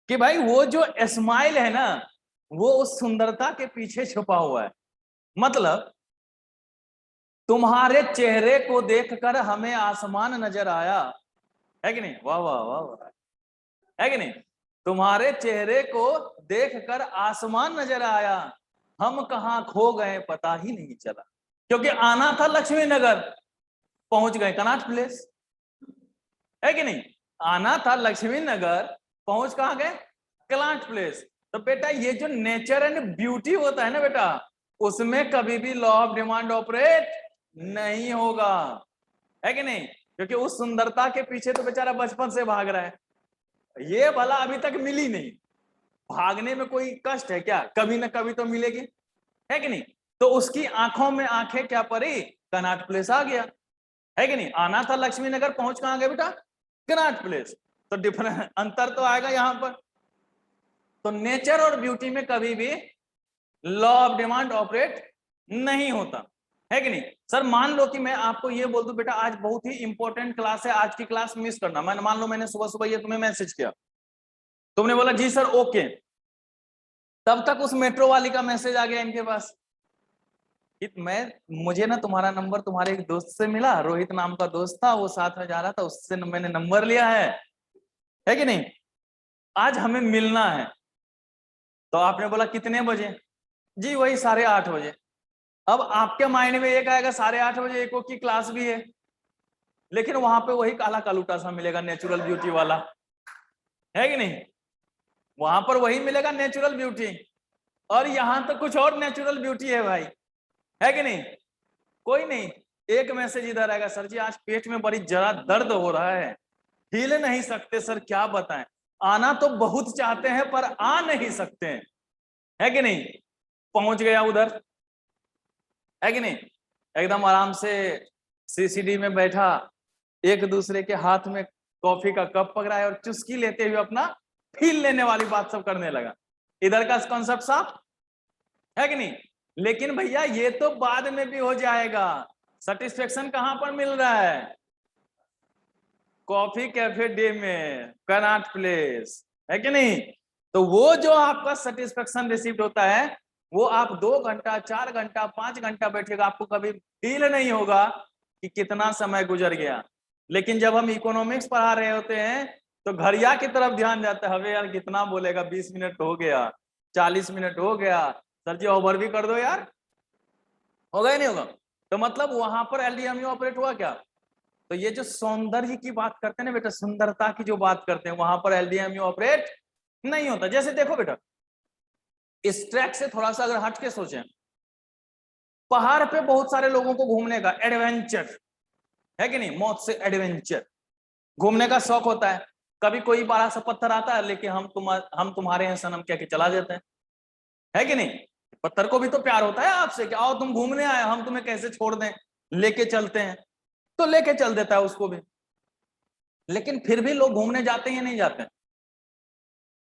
कि भाई वो जो स्माइल है ना वो उस सुंदरता के पीछे छुपा हुआ है। मतलब तुम्हारे चेहरे को देखकर हमें आसमान नजर आया, है कि नहीं, वाह वाह वाह वाह, है कि नहीं, तुम्हारे चेहरे को देखकर आसमान नजर आया, हम कहां खो गए पता ही नहीं चला। क्योंकि आना था लक्ष्मी नगर, पहुंच गए कनॉट प्लेस, है कि नहीं, आना था लक्ष्मी नगर, पहुंच कहां गए, कनॉट प्लेस। तो बेटा ये जो नेचर एंड ब्यूटी होता है ना बेटा, उसमें कभी भी लॉ ऑफ डिमांड ऑपरेट नहीं होगा, है कि नहीं, क्योंकि उस सुंदरता के पीछे तो बेचारा बचपन से भाग रहा है, ये भला अभी तक मिली नहीं। भागने में कोई कष्ट है क्या, कभी ना कभी तो मिलेगी, है कि नहीं। तो उसकी आंखों में आंखें क्या पड़ी, कनॉट प्लेस आ गया, है कि नहीं, आना था लक्ष्मी नगर, पहुंच कहां गए बेटा, कनॉट प्लेस। तो डिफरेंस अंतर तो आएगा यहां पर। तो नेचर और ब्यूटी में कभी भी लॉ ऑफ डिमांड ऑपरेट नहीं होता, है कि नहीं। सर मान लो कि मैं आपको ये बोल दूं बेटा आज बहुत ही इंपॉर्टेंट क्लास है, आज की क्लास मिस करना, मैंने मान लो मैंने सुबह सुबह ये तुम्हें मैसेज किया, तुमने बोला जी सर ओके, तब तक उस मेट्रो वाली का मैसेज आ गया इनके पास कि मैं, मुझे ना तुम्हारा नंबर तुम्हारे एक दोस्त से मिला, रोहित नाम का दोस्त था, वो साथ में जा रहा था, उससे मैंने नंबर लिया है कि नहीं, आज हमें मिलना है। तो आपने बोला कितने बजे, जी वही 8:30 बजे। अब आपके माइंड में एक आएगा 8:30 बजे एक की क्लास भी है, लेकिन वहां पे वही काला कालूटा सा मिलेगा नेचुरल ब्यूटी वाला, है कि नहीं, वहां पर वही मिलेगा नेचुरल ब्यूटी, और यहां तो कुछ और नेचुरल ब्यूटी है भाई, है कि नहीं। कोई नहीं, एक मैसेज इधर आएगा, सर जी आज पेट में बड़ी जरा दर्द हो रहा है, हिल नहीं सकते सर, क्या बताएं, आना तो बहुत चाहते हैं पर आ नहीं सकते हैं, है कि नहीं। पहुंच गया उधर, है कि नहीं, एकदम आराम से सीसीडी में बैठा, एक दूसरे के हाथ में कॉफी का कप पकड़ा है और चुस्की लेते हुए अपना फील लेने वाली बात सब करने लगा। इधर का कॉन्सेप्ट साफ है कि नहीं। लेकिन भैया ये तो बाद में भी हो जाएगा, सेटिस्फेक्शन कहां पर मिल रहा है, कॉफी कैफे डे में, कनॉट प्लेस, है कि नहीं। तो वो जो आपका सेटिस्फेक्शन रिसीव्ड होता है वो आप 2 घंटा 4 घंटा 5 घंटा बैठेगा, आपको कभी फील नहीं होगा कि कितना समय गुजर गया। लेकिन जब हम इकोनॉमिक्स पढ़ा रहे होते हैं तो घड़िया की तरफ ध्यान जाता है, हमें यार कितना बोलेगा, 20 मिनट हो गया, 40 मिनट हो गया, सर जी ओवर भी कर दो यार, होगा ही नहीं होगा। तो मतलब वहां पर एलडीएमयू ऑपरेट हुआ क्या। तो ये जो सौंदर्य की बात करते हैं ना बेटा, सुंदरता की जो बात करते हैं, वहां पर एलडीएमयू ऑपरेट नहीं होता। जैसे देखो बेटा इस ट्रैक से थोड़ा सा अगर हट के सोचें, पहाड़ पे बहुत सारे लोगों को घूमने का एडवेंचर, है कि नहीं, मौत से एडवेंचर, घूमने का शौक होता है। कभी कोई बड़ा सा पत्थर आता है लेकिन हम तुम्हारे हैं सनम कह के चला देते हैं, है कि नहीं। पत्थर को भी तो प्यार होता है आपसे कि आओ तुम घूमने आए, हम तुम्हें कैसे छोड़ दें, लेके चलते हैं, तो लेके चल देता है उसको भी। लेकिन फिर भी लोग घूमने जाते हैं या नहीं जाते हैं।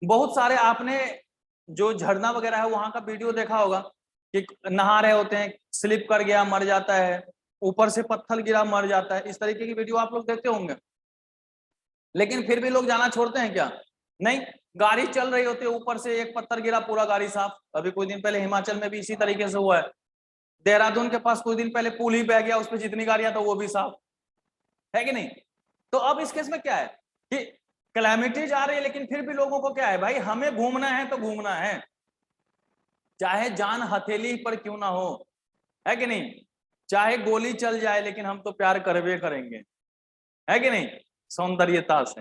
बहुत सारे आपने जो झरना वगैरह है वहां का वीडियो देखा होगा कि नहा रहे होते हैं, स्लिप कर गया मर जाता है, ऊपर से पत्थर गिरा मर जाता है, इस तरीके की वीडियो आप लोग देखते होंगे। लेकिन फिर भी लोग जाना छोड़ते हैं क्या, नहीं। गाड़ी चल रही होती है, ऊपर से एक पत्थर गिरा पूरा गाड़ी साफ। अभी कुछ दिन पहले हिमाचल में भी इसी तरीके से हुआ है, देहरादून के पास कुछ दिन पहले पुल ही बह गया, उस पर जितनी गाड़ियां तो वो भी साफ, है कि नहीं। तो अब इस केस में क्या है कि कैलेमिटीज आ रही है लेकिन फिर भी लोगों को क्या है भाई, हमें घूमना है तो घूमना है, चाहे जान हथेली पर क्यों ना हो, है कि नहीं, चाहे गोली चल जाए लेकिन हम तो प्यार करवे करेंगे, है कि नहीं, सौंदर्यता से,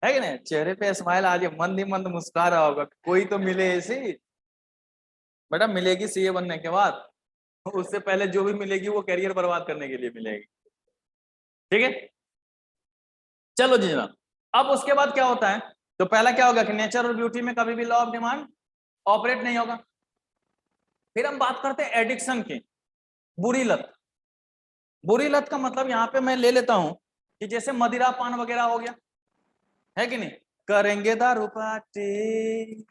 है कि नहीं। चेहरे पे स्माइल आ जाए, मंद ही मंद मुस्कुरा रहा होगा, कोई तो मिले ऐसी बेटा मिलेगी सीए बनने के बाद, उससे पहले जो भी मिलेगी वो कैरियर बर्बाद करने के लिए मिलेगी। ठीक है, चलो जी जनाब। अब उसके बाद क्या होता है, तो पहला क्या होगा कि नेचर और ब्यूटी में कभी भी लॉ ऑफ डिमांड ऑपरेट नहीं होगा। फिर हम बात करते हैं एडिक्शन की, बुरी लत। बुरी लत का मतलब यहां पे मैं ले लेता हूं कि जैसे मदिरा पान वगैरह हो गया, है कि नहीं, करेंगे दारू पार्टी,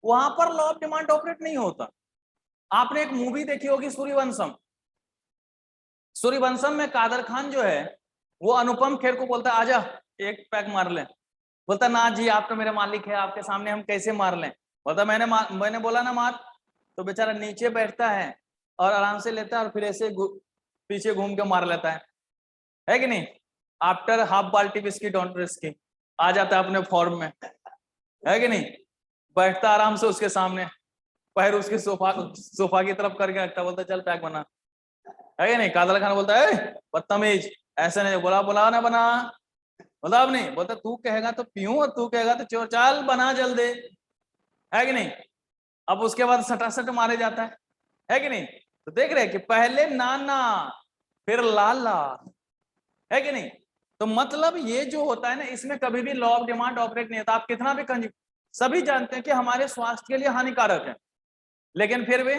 वहां पर लॉ ऑफ डिमांड ऑपरेट नहीं होता। आपने एक मूवी देखी होगी सूर्यवंशम। सूर्यवंशम में कादर खान जो है वो अनुपम खेर को बोलता है आजा एक पैक मार ले। बोलता ना जी आप तो मेरे मालिक है, आपके सामने हम कैसे मार लें। बोलता मैंने बोला ना मार। तो बेचारा नीचे बैठता है और आराम से लेता है और फिर ऐसे पीछे घूम के मार लेता है कि नहीं। आफ्टर हाफ बाल्टी विस्की डोंट रिस्की, आ जाता है अपने फॉर्म में, है कि नहीं। बैठता आराम से उसके सामने, पैर उसके सोफा की तरफ करके रखता, बोलता चल पैक बना, है कि नहीं। कादर खान बोलता है बदतमीज, ऐसे नहीं, बोला बोला ना बना, बोला अब नहीं, बोलता तू कहेगा तो पीऊं और तू कहेगा तो चोर, चाल बना जल्दी, है कि नहीं। अब उसके बाद सटासट मारे जाता है कि नहीं। तो देख रहे कि पहले नाना फिर लाला, है कि नहीं। तो मतलब ये जो होता है ना, इसमें कभी भी लॉ ऑफ डिमांड ऑपरेट नहीं होता। आप कितना भी सभी जानते हैं कि हमारे स्वास्थ्य के लिए हानिकारक है, लेकिन फिर भी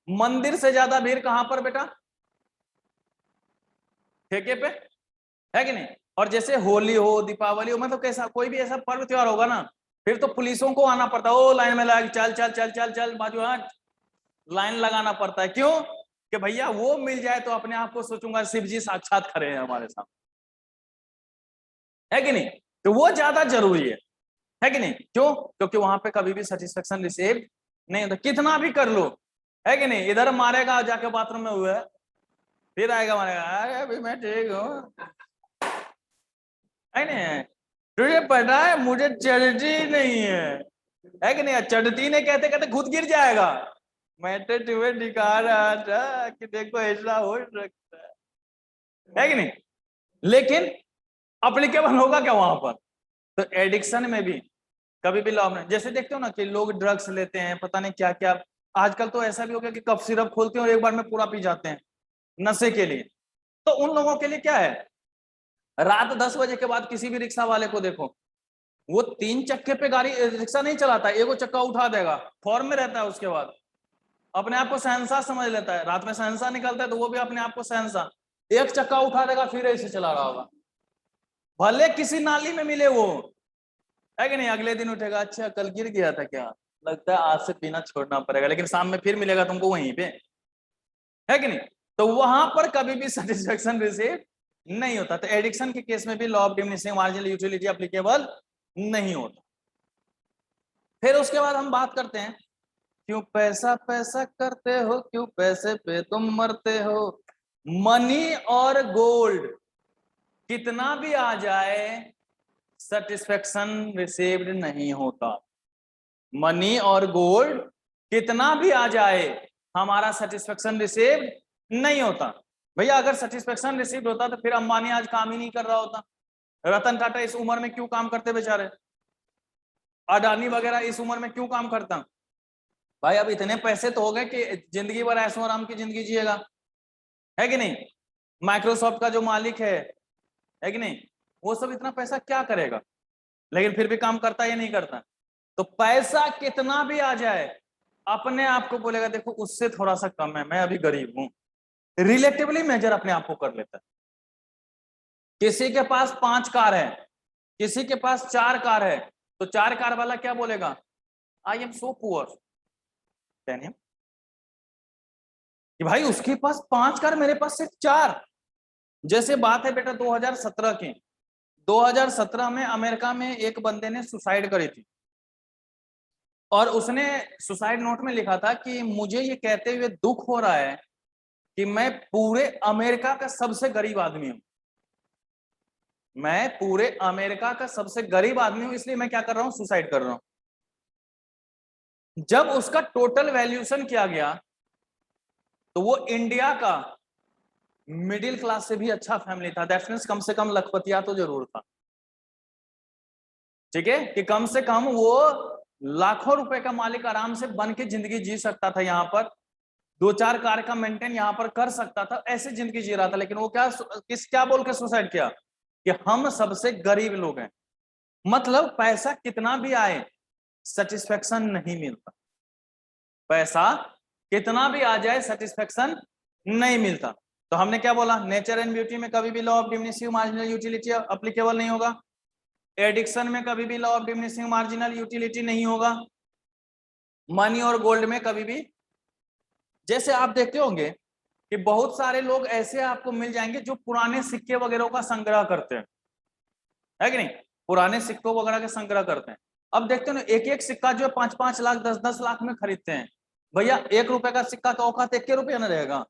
मंदिर से ज्यादा भीड़ कहां पर बेटा, ठेके पे, है कि नहीं। और जैसे होली हो, दीपावली हो, मतलब कैसा कोई भी ऐसा पर्व त्योहार होगा ना, फिर तो पुलिसों को आना पड़ता है, ओ लाइन में लगा, चल चल चल चल चल बाजू हट, लाइन लगाना पड़ता है। क्यों कि भैया वो मिल जाए तो अपने आप को सोचूंगा शिव जी साक्षात खड़े हैं हमारे सामने, है कि नहीं। तो वो ज्यादा जरूरी है कि नहीं। क्यों, क्योंकि वहां पे कभी भी सेटिस्फेक्शन रिसीव नहीं होता, कितना भी कर लो, है कि नहीं। इधर मारेगा जाके बाथरूम में हुआ है, फिर आएगा मारेगा, अरे अभी मैं ठीक हूँ, है नहीं। तुझे पता है मुझे चढ़ती नहीं है कि नहीं। चढ़ती नहीं कहते कहते खुद गिर जाएगा। मैं तो तुम्हें दिखा रहा था कि देखो ऐसा हो सकता है कि नहीं। लेकिन अप्लीकेबल होगा क्या वहां पर। तो एडिक्शन में भी कभी भी लॉ में, जैसे देखते हो ना कि लोग ड्रग्स लेते हैं, पता नहीं क्या क्या। आजकल तो ऐसा भी हो गया कि कफ सिरप खोलते हैं और एक बार में पूरा पी जाते हैं नशे के लिए। तो उन लोगों के लिए क्या है, रात 10 बजे के बाद किसी भी रिक्शा वाले को देखो, वो 3 चक्के पे गाड़ी रिक्शा नहीं चलाता, एगो चक्का उठा देगा, फॉर्म में रहता है। उसके बाद अपने आप को शहंशाह समझ लेता है, रात में शहंशाह निकलता है तो वो भी अपने आप को शहंशाह, एक चक्का उठा देगा फिर ऐसे चला रहा होगा, भले किसी नाली में मिले वो, है कि नहीं। अगले दिन उठेगा, अच्छा कल गिर गया था क्या, लगता है आज से पीना छोड़ना पड़ेगा, लेकिन शाम में फिर मिलेगा तुमको वहीं पे, है कि नहीं। तो वहां पर कभी भी सेटिस्फेक्शन रिसीव नहीं होता। तो एडिक्शन के केस में भी law of diminishing marginal utility applicable नहीं होता। फिर उसके बाद हम बात करते हैं, क्यों पैसा पैसा करते हो, क्यों पैसे पे तुम मरते हो। मनी और गोल्ड कितना भी आ जाए सेटिस्फेक्शन रिसीव्ड नहीं होता। मनी और गोल्ड कितना भी आ जाए हमारा सेटिस्फेक्शन रिसीव्ड नहीं होता। भैया अगर सेटिस्फेक्शन रिसीव्ड होता तो फिर अंबानी आज काम ही नहीं कर रहा होता, रतन टाटा इस उम्र में क्यों काम करते बेचारे, अडानी वगैरह इस उम्र में क्यों काम करता। भाई अब इतने पैसे तो हो गए कि जिंदगी भर ऐशो आराम की जिंदगी जिएगा, है कि नहीं। माइक्रोसॉफ्ट का जो मालिक है कि नहीं, वो सब इतना पैसा क्या करेगा, लेकिन फिर भी काम करता है या नहीं करता। तो पैसा कितना भी आ जाए अपने आप को बोलेगा देखो उससे थोड़ा सा कम है, मैं अभी गरीब हूं, रिलेटिवली मेजर अपने आप को कर लेता है। किसी के पास 5 कार है, किसी के पास 4 कार है, तो 4 कार वाला क्या बोलेगा, आई एम सो पुअर, कि भाई उसके पास 5 कार, मेरे पास सिर्फ 4। जैसे बात है बेटा 2017 की, 2017 में अमेरिका में एक बंदे ने सुसाइड करी थी, और उसने सुसाइड नोट में लिखा था कि मुझे ये कहते हुए दुख हो रहा है कि मैं पूरे अमेरिका का सबसे गरीब आदमी हूं, मैं पूरे अमेरिका का सबसे गरीब आदमी हूं, इसलिए मैं क्या कर रहा हूं, सुसाइड कर रहा हूं। जब उसका टोटल वैल्यूएशन किया गया तो वो इंडिया का मिडिल क्लास से भी अच्छा फैमिली था, दैट मींस कम से कम लखपतिया तो जरूर था, ठीक है, कि कम से कम वो लाखों रुपए का मालिक आराम से बन के जिंदगी जी सकता था, यहाँ पर 2-4 कार का मेंटेन यहाँ पर कर सकता था, ऐसे जिंदगी जी रहा था। लेकिन वो क्या बोल के सुसाइड किया कि हम सबसे गरीब लोग हैं। मतलब पैसा कितना भी आए सेटिस्फेक्शन नहीं मिलता, पैसा कितना भी आ जाए सेटिस्फेक्शन नहीं मिलता। तो हमने क्या बोला, नेचर एंड ब्यूटी में कभी भी law of diminishing marginal utility applicable नहीं होगा, एडिक्शन में कभी भी law of diminishing marginal utility नहीं होगा, मनी और गोल्ड में कभी भी। जैसे आप देखते होंगे कि बहुत सारे लोग ऐसे आपको मिल जाएंगे जो पुराने सिक्के वगैरह का संग्रह करते हैं, है कि नहीं, पुराने सिक्कों वगैरह का संग्रह करते हैं। अब देखते हो ना, एक एक सिक्का जो है 5-5 लाख 10-10 लाख में खरीदते हैं। भैया 1 रुपए का सिक्का का औकात 1 रुपया ना रहेगा,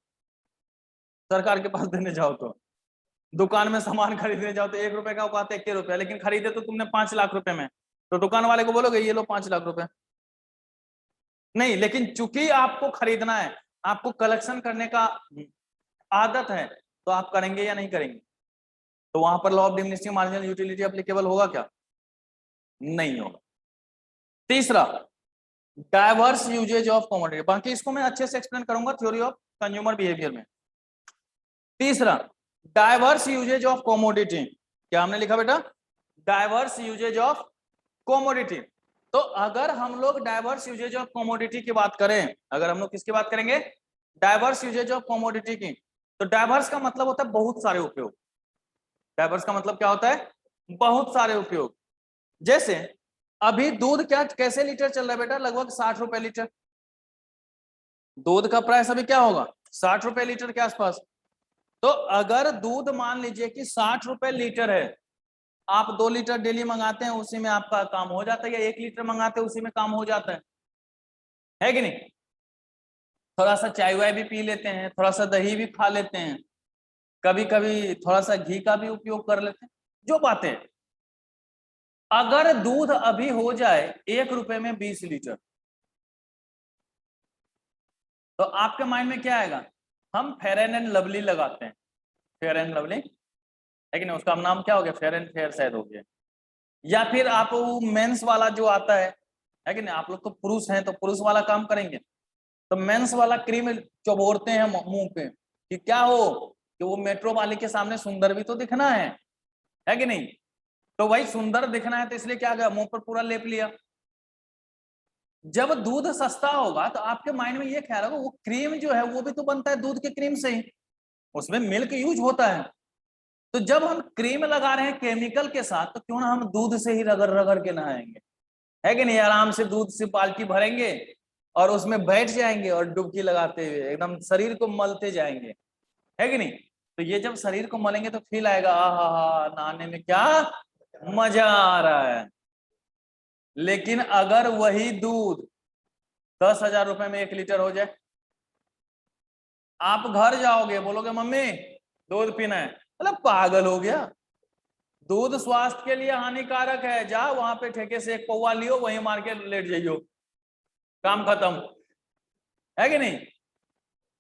सरकार के पास देने जाओ तो, दुकान में सामान खरीदने जाओ तो 1 रुपए का औकात 1 रुपया, लेकिन खरीदे तो तुमने 5 लाख रुपए में, तो दुकान वाले को बोलोगे ये लो 5 लाख रुपए नहीं। लेकिन चूंकि आपको खरीदना है, आपको कलेक्शन करने का आदत है, तो आप करेंगे या नहीं करेंगे? तो वहां पर law of diminishing marginal utility applicable होगा क्या? नहीं होगा। तीसरा, डाइवर्स यूजेज ऑफ कमोडिटी, बाकी इसको मैं अच्छे से एक्सप्लेन करूंगा थ्योरी ऑफ कंज्यूमर बिहेवियर में। तीसरा, डाइवर्स यूजेज ऑफ कमोडिटी, क्या हमने लिखा बेटा? Diverse usages of commodity. तो अगर हम लोग डाइवर्स यूजेज ऑफ कमोडिटी की बात करें, अगर हम लोग किसकी बात करेंगे? डाइवर्स यूजेज ऑफ कमोडिटी की। तो डाइवर्स का मतलब होता है बहुत सारे उपयोग। डाइवर्स का मतलब क्या होता है? बहुत सारे उपयोग। जैसे अभी दूध क्या कैसे लीटर चल रहा है बेटा? लगभग 60 रुपए लीटर। दूध का प्राइस अभी क्या होगा? 60 रुपए लीटर के आसपास। तो अगर दूध मान लीजिए कि 60 रुपए लीटर है, आप 2 लीटर डेली मंगाते हैं, उसी में आपका काम हो जाता है, या 1 लीटर मंगाते हैं उसी में काम हो जाता है कि नहीं? थोड़ा सा चाय वाय भी पी लेते हैं, थोड़ा सा दही भी खा लेते हैं, कभी कभी थोड़ा सा घी का भी उपयोग कर लेते हैं, जो बातें। अगर दूध अभी हो जाए 1 रुपए में 20 लीटर, तो आपके माइंड में क्या आएगा? हम फेयर एंड लवली लगाते हैं, फेयर एंड लवली, लेकिन उसका नाम क्या हो गया? फेयर एंड फेयर शायद हो गया। या फिर आप वो मेंस वाला जो आता है कि नहीं, आप लोग तो पुरुष हैं तो पुरुष वाला काम करेंगे, तो मेंस वाला क्रीम चबोरते हैं मुंह पे कि क्या हो कि वो मेट्रो वाले के सामने सुंदर भी तो दिखना है कि नहीं? तो भाई सुंदर दिखना है तो इसलिए क्या गया, मुंह पर पूरा लेप लिया। जब दूध सस्ता होगा तो आपके माइंड में ये ख्याल होगा वो क्रीम जो है वो भी तो बनता है दूध के क्रीम से ही, उसमें मिल्क यूज होता है। तो जब हम क्रीम लगा रहे हैं केमिकल के साथ, तो क्यों ना हम दूध से ही रगड़ रगड़ के नहाएंगे, है कि नहीं? आराम से दूध से बाल्टी भरेंगे और उसमें बैठ जाएंगे और डुबकी लगाते हुए एकदम शरीर को मलते जाएंगे, है कि नहीं? तो ये जब शरीर को मलेंगे तो फील आएगा, आहा नहाने में क्या मजा आ रहा है। लेकिन अगर वही दूध 10,000 रुपए में 1 लीटर हो जाए, आप घर जाओगे बोलोगे मम्मी दूध पीना है, मतलब पागल हो गया, दूध स्वास्थ्य के लिए हानिकारक है, जाओ वहां पे ठेके से 1 पौवा लियो, वहीं मार के लेट जाइयो, काम खत्म, है कि नहीं?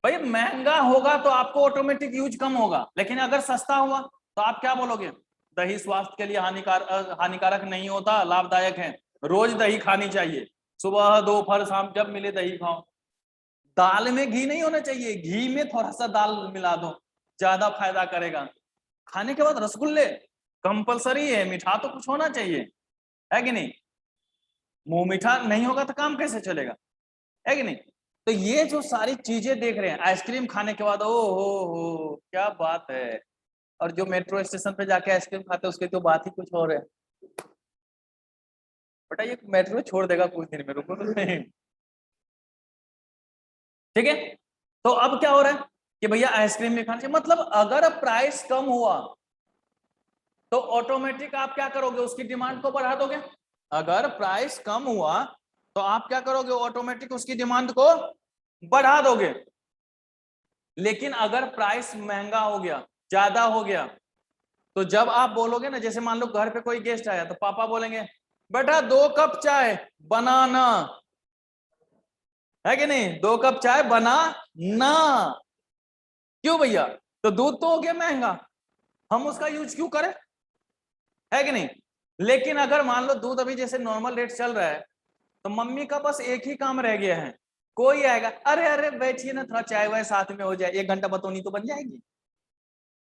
भाई महंगा होगा तो आपको ऑटोमेटिक यूज कम होगा, लेकिन अगर सस्ता हुआ तो आप क्या बोलोगे? दही स्वास्थ्य के लिए हानिकारक नहीं होता, लाभदायक है, रोज दही खानी चाहिए, सुबह दोपहर शाम जब मिले दही खाओ। दाल में घी नहीं होना चाहिए, घी में थोड़ा सा दाल मिला दो, ज्यादा फायदा करेगा। खाने के बाद रसगुल्ले कंपलसरी है, मीठा तो कुछ होना चाहिए, है कि नहीं? मुंह मीठा नहीं होगा तो काम कैसे चलेगा, है कि नहीं? तो ये जो सारी चीजें देख रहे हैं, आइसक्रीम खाने के बाद ओ हो क्या बात है, और जो मेट्रो स्टेशन पे जाके आइसक्रीम खाते हैं उसकी तो बात ही कुछ और है। बेटा ये मेट्रो छोड़ देगा कुछ दिन में, रुको तो नहीं, ठीक है? तो अब क्या हो रहा है कि भैया आइसक्रीम भी खाना चाहिए। मतलब अगर प्राइस कम हुआ तो ऑटोमेटिक आप क्या करोगे? उसकी डिमांड को बढ़ा दोगे। अगर प्राइस कम हुआ तो आप क्या करोगे? ऑटोमेटिक उसकी डिमांड को बढ़ा दोगे। लेकिन अगर प्राइस महंगा हो गया, ज्यादा हो गया, तो जब आप बोलोगे ना, जैसे मान लो घर पे कोई गेस्ट आया तो पापा बोलेंगे बेटा 2 कप चाय बनाना, है कि नहीं? 2 कप चाय बना ना। क्यों भैया? तो दूध तो हो गया महंगा, हम उसका यूज क्यों करें, है कि नहीं? लेकिन अगर मान लो दूध अभी जैसे नॉर्मल रेट चल रहा है तो मम्मी का बस एक ही काम रह गया है, कोई आएगा, अरे अरे बैठिए ना, थोड़ा चाय वाय साथ में हो जाए, 1 घंटा बतौनी तो बन जाएगी,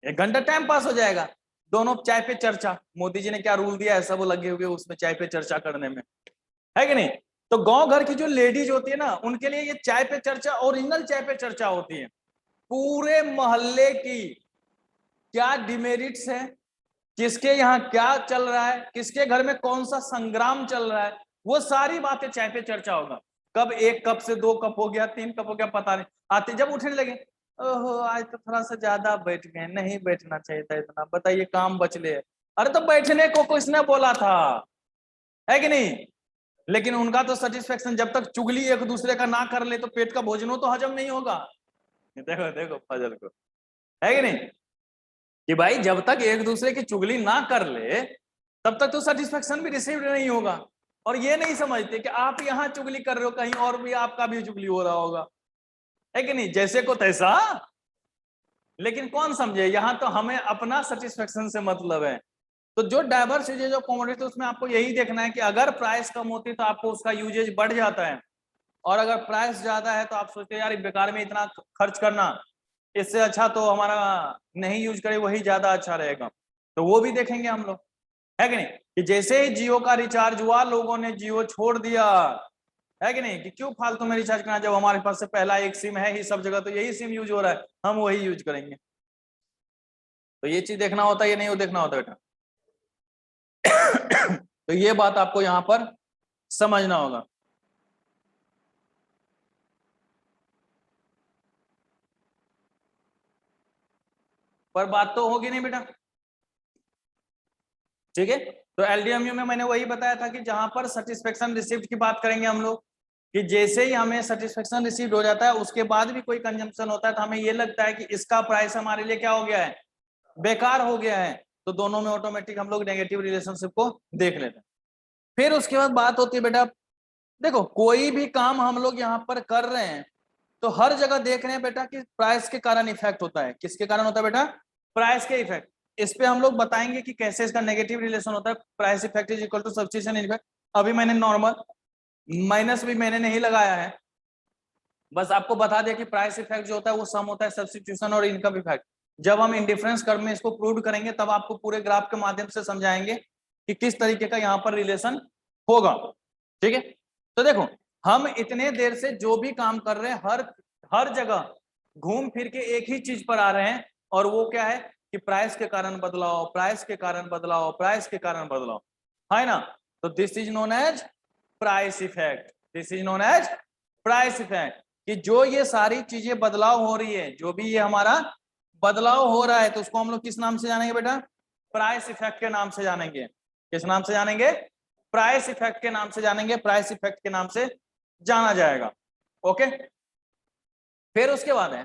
1 घंटा टाइम पास हो जाएगा, दोनों चाय पे चर्चा। मोदी जी ने क्या रूल दिया है, सब लगे हुए उसमें चाय पे चर्चा करने में, है कि नहीं। तो गांव घर की जो लेडीज होती है ना, उनके लिए ये चाय पे चर्चा, ओरिजिनल चाय पे चर्चा होती है। पूरे मोहल्ले की क्या डिमेरिट्स है, किसके यहाँ क्या चल रहा है, किसके घर में कौन सा संग्राम चल रहा है, वो सारी बातें चाय पे चर्चा होगा। कब 1 कप से 2 कप हो गया, 3 कप हो गया, पता नहीं। आते जब उठने लगे, ओहो आज तो थोड़ा सा ज्यादा बैठ गए, नहीं बैठना चाहिए था इतना, बताइए काम बच ले। अरे तो बैठने को किसने बोला था, है कि नहीं। लेकिन उनका तो सेटिस्फेक्शन, जब तक चुगली एक दूसरे का ना कर ले तो पेट का भोजन तो हजम नहीं होगा। देखो देखो फजल को, है कि नहीं, कि भाई जब तक एक दूसरे की चुगली ना कर ले तब तक तो सेटिस्फेक्शन भी रिसीव नहीं होगा। और ये नहीं समझते कि आप यहाँ चुगली कर रहे हो, कहीं और भी आपका भी चुगली हो रहा होगा, है कि नहीं, जैसे को तैसा। लेकिन कौन समझे, यहाँ तो हमें अपना सेटिस्फेक्शन से मतलब है। तो जो डाइवर्स यूजेज ऑफ कमोडिटी, उसमें आपको यही देखना है कि अगर प्राइस कम होती है तो आपको उसका यूजेज बढ़ जाता है, और अगर प्राइस ज्यादा है तो आप सोचते हैं यार बेकार में इतना खर्च करना, इससे अच्छा तो हमारा नहीं यूज करे, वही ज्यादा अच्छा रहेगा। तो वो भी देखेंगे हम लोग, है कि नहीं, कि जैसे ही जियो का रिचार्ज हुआ लोगों ने जियो छोड़ दिया, है कि नहीं, कि क्यों फालतू में रिचार्ज करना, जब हमारे पास से पहला एक सिम है ही सब जगह, तो यही सिम यूज हो रहा है, हम वही यूज करेंगे। तो ये चीज देखना होता है, ये नहीं वो देखना होता बेटा। तो ये बात आपको यहां पर समझना होगा। पर बात तो होगी नहीं बेटा, ठीक है। तो एलडीएमयू में मैंने वही बताया था कि जहां पर सेटिस्फेक्शन रिसीव्ड की बात करेंगे हम लोग, कि जैसे ही हमें सेटिस्फेक्शन रिसीव्ड हो जाता है उसके बाद भी कोई कंजम्पशन होता है तो हमें ये लगता है कि इसका प्राइस हमारे लिए क्या हो गया है, बेकार हो गया है, तो दोनों में ऑटोमेटिक हम लोग नेगेटिव रिलेशनशिप को देख लेते हैं। फिर उसके बाद बात होती है बेटा, देखो कोई भी काम हम लोग यहाँ पर कर रहे हैं तो हर जगह देख रहे हैं बेटा कि प्राइस के कारण इफेक्ट होता है। किसके कारण होता है बेटा, प्राइस के इफेक्ट। इस पे हम लोग बताएंगे कि कैसे इसका नेगेटिव रिलेशन होता है, price effect is equal to substitution effect. अभी मैंने नॉर्मल माइनस भी मैंने नहीं लगाया है, बस आपको बता दिया कि प्राइस इफेक्ट जो होता है वो सम होता है सब्स्टिट्यूशन और इनकम इफेक्ट। जब हम इंडिफरेंस कर्व में इसको प्रूव करेंगे तब आपको पूरे ग्राफ के माध्यम से समझाएंगे कि किस तरीके का यहाँ पर रिलेशन होगा, ठीक है। तो देखो हम इतने देर से जो भी काम कर रहे हैं हर हर जगह घूम फिर के एक ही चीज पर आ रहे हैं, और वो क्या है कि प्राइस के कारण बदलाव, प्राइस के कारण बदलाव, प्राइस के कारण बदलाव, है ना। तो this is known as price effect, this is known as price effect. कि जो ये सारी चीजें बदलाव हो रही है, जो भी ये हमारा बदलाव हो रहा है, तो उसको हम लोग किस नाम से जानेंगे बेटा, प्राइस इफेक्ट के नाम से जानेंगे। किस नाम से जानेंगे, प्राइस इफेक्ट के नाम से जानेंगे, प्राइस इफेक्ट के नाम से जाना जाएगा। ओके। फिर उसके बाद है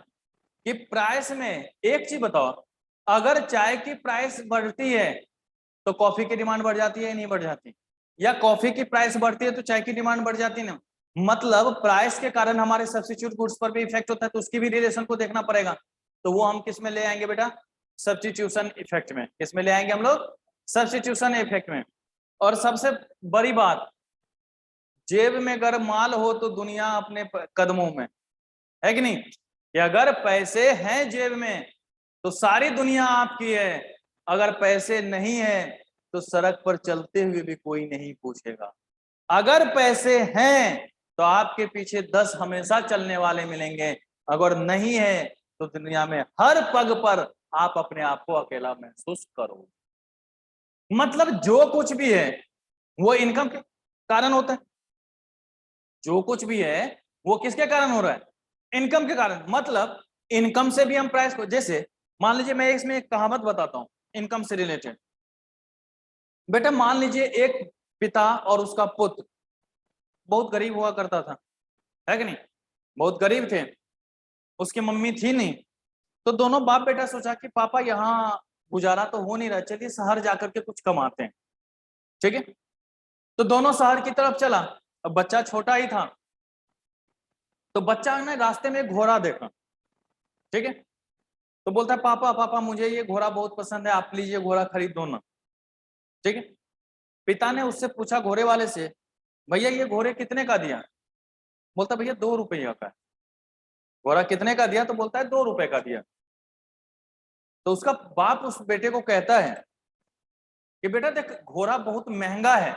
कि प्राइस में एक चीज बताओ, अगर चाय की प्राइस बढ़ती है तो कॉफी की डिमांड बढ़ जाती है या नहीं बढ़ जाती, या कॉफी की प्राइस बढ़ती है तो चाय की डिमांड बढ़ जाती है ना। मतलब प्राइस के कारण हमारे सब्स्टिट्यूट गुड्स पर भी इफेक्ट होता है, तो उसकी भी रिलेशन को देखना पड़ेगा। तो वो हम किस में ले आएंगे बेटा, सब्स्टिट्यूशन इफेक्ट में। किस में ले आएंगे हम लोग, सब्स्टिट्यूशन इफेक्ट में। और सबसे बड़ी बात, जेब में अगर माल हो तो दुनिया अपने कदमों में, है कि नहीं, कि अगर पैसे हैं जेब में तो सारी दुनिया आपकी है, अगर पैसे नहीं है तो सड़क पर चलते हुए भी कोई नहीं पूछेगा। अगर पैसे हैं तो आपके पीछे 10 हमेशा चलने वाले मिलेंगे, अगर नहीं है तो दुनिया में हर पग पर आप अपने आप को अकेला महसूस करो। मतलब जो कुछ भी है वो इनकम के कारण होता है, जो कुछ भी है वो किसके कारण हो रहा है, इनकम के कारण। मतलब इनकम से भी हम प्राइस को, जैसे मान लीजिए मैं इसमें एक कहावत बताता हूं इनकम से रिलेटेड। बेटा मान लीजिए एक पिता और उसका पुत्र बहुत गरीब हुआ करता था, है कि नहीं, बहुत गरीब थे, उसकी मम्मी थी नहीं। तो दोनों बाप बेटा सोचा कि पापा यहाँ गुजारा तो हो नहीं रहा, चलिए शहर जाकर के कुछ कमाते हैं, ठीक है। तो दोनों शहर की तरफ चला। अब बच्चा छोटा ही था, तो बच्चा ने रास्ते में घोड़ा देखा, ठीक है। तो बोलता है पापा पापा मुझे ये घोड़ा बहुत पसंद है, आप लीजिए घोड़ा खरीद दो ना, ठीक है। पिता ने उससे पूछा घोड़े वाले से, भैया ये घोड़े कितने का दिया? बोलता भैया 2 रुपये का। घोड़ा कितने का दिया? तो बोलता है 2 रुपए का दिया। तो उसका बाप उस बेटे को कहता है कि बेटा देख, घोड़ा बहुत महंगा है,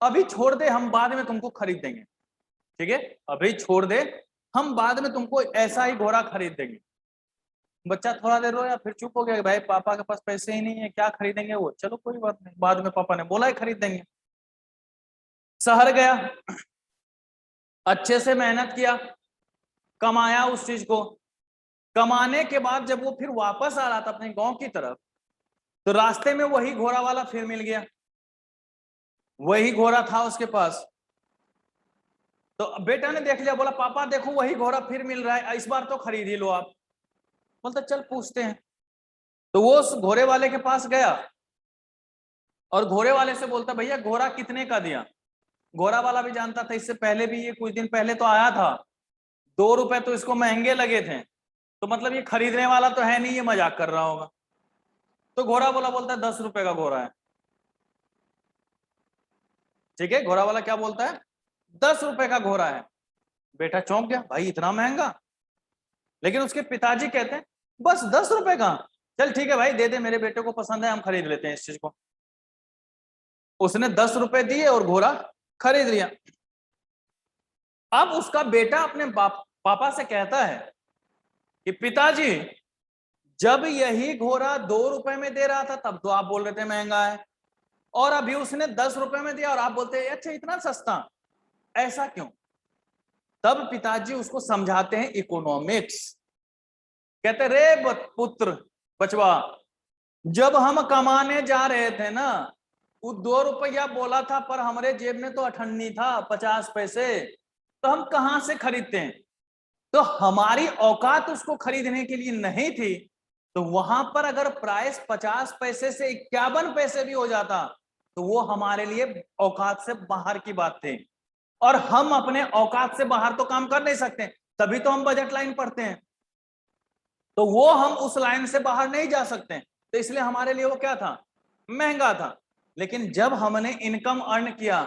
अभी छोड़ दे, हम बाद में तुमको खरीद देंगे। ठीक है, अभी छोड़ दे, हम बाद में तुमको ऐसा ही घोड़ा खरीद देंगे। बच्चा थोड़ा देर रोया, फिर चुप हो गया, भाई पापा के पास पैसे ही नहीं है, क्या खरीदेंगे वो, चलो कोई बात नहीं, बाद में पापा ने बोला है खरीद देंगे। शहर गया, अच्छे से मेहनत किया, कमाया उस चीज को। कमाने के बाद जब वो फिर वापस आ रहा था अपने गांव की तरफ, तो रास्ते में वही घोड़ा वाला फिर मिल गया। वही घोड़ा था उसके पास। तो बेटा ने देख लिया, बोला पापा देखो वही घोड़ा फिर मिल रहा है, इस बार तो खरीद ही लो आप। बोलता चल पूछते हैं। तो वो उस घोड़े वाले के पास गया और घोड़े वाले से बोलता भैया घोड़ा कितने का दिया? घोड़ा वाला भी जानता था, इससे पहले भी ये कुछ दिन पहले तो आया था, 2 रुपए तो इसको महंगे लगे थे, तो मतलब ये खरीदने वाला तो है नहीं, ये मजाक कर रहा होगा। तो घोड़ा वाला बोलता है 10 रुपए का घोड़ा है। ठीक है, घोड़ा वाला क्या बोलता है? 10 रुपए का घोड़ा है। बेटा चौंक गया, भाई इतना महंगा। लेकिन उसके पिताजी कहते हैं बस 10 रुपए का, चल ठीक है भाई दे दे, मेरे बेटे को पसंद है, हम खरीद लेते हैं इस चीज को। उसने 10 रुपए दिए और घोड़ा खरीद लिया। अब उसका बेटा अपने पापा से कहता है कि पिताजी, जब यही घोड़ा 2 रुपए में दे रहा था तब तो आप बोल रहे थे महंगा है, और अभी उसने 10 रुपए में दिया और आप बोलते हैं अच्छा इतना सस्ता, ऐसा क्यों? तब पिताजी उसको समझाते हैं इकोनॉमिक्स। कहते रे पुत्र, बचवा, जब हम कमाने जा रहे थे ना, वो 2 रुपया बोला था, पर हमारे जेब में तो अठन्नी था 50 पैसे, तो हम कहां से खरीदते हैं? तो हमारी औकात उसको खरीदने के लिए नहीं थी। तो वहां पर अगर प्राइस 50 पैसे से 51 पैसे भी हो जाता तो वो हमारे लिए औकात से बाहर की बात थी, और हम अपने औकात से बाहर तो काम कर नहीं सकते, तभी तो हम बजट लाइन पढ़ते हैं। तो वो हम उस लाइन से बाहर नहीं जा सकते, तो इसलिए हमारे लिए वो क्या था? महंगा था। लेकिन जब हमने इनकम अर्न किया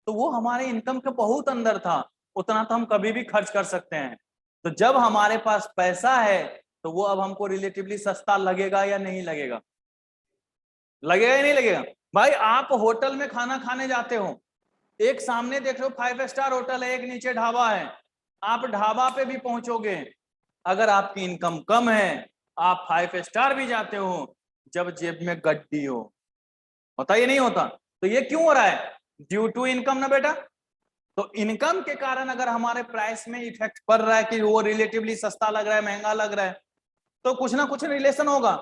तो वो हमारे इनकम के बहुत अंदर था, उतना तो हम कभी भी खर्च कर सकते हैं। तो जब हमारे पास पैसा है तो वो अब हमको रिलेटिवली सस्ता लगेगा या नहीं लगेगा? लगेगा या नहीं लगेगा? भाई आप होटल में खाना खाने जाते हो, एक सामने देख लो 5 स्टार होटल है, एक नीचे ढाबा है, आप ढाबा पे भी पहुंचोगे, अगर आपकी इनकम कम है आप 5 स्टार भी जाते हो जब जेब में गड्डी हो। होता ये नहीं होता? तो ये क्यों हो रहा है? ड्यू टू इनकम ना बेटा। तो इनकम के कारण अगर हमारे प्राइस में इफेक्ट पड़ रहा है कि वो रिलेटिवली सस्ता लग रहा है, महंगा लग रहा है, तो कुछ ना कुछ रिलेशन होगा।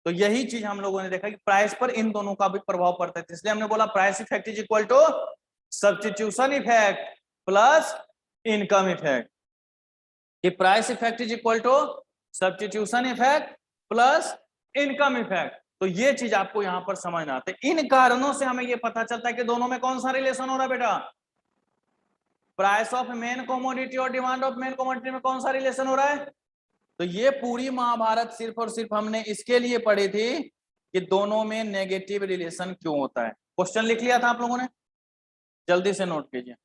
तो यही चीज हम लोगों ने देखा कि प्राइस पर इन दोनों का भी प्रभाव पड़ता है, इसलिए हमने बोला price effect is equal to substitution effect plus income effect. कि price effect is equal to substitution effect plus income effect. तो ये चीज आपको यहां पर समझना आता है। इन कारणों से हमें ये पता चलता है कि दोनों में कौन सा रिलेशन हो रहा है बेटा? प्राइस ऑफ मेन कमोडिटी और डिमांड ऑफ मेन कमोडिटी में कौन सा रिलेशन हो रहा है? तो ये पूरी महाभारत सिर्फ और सिर्फ हमने इसके लिए पढ़ी थी कि दोनों में नेगेटिव रिलेशन क्यों होता है। क्वेश्चन लिख लिया था आप लोगों ने? जल्दी से नोट कीजिए।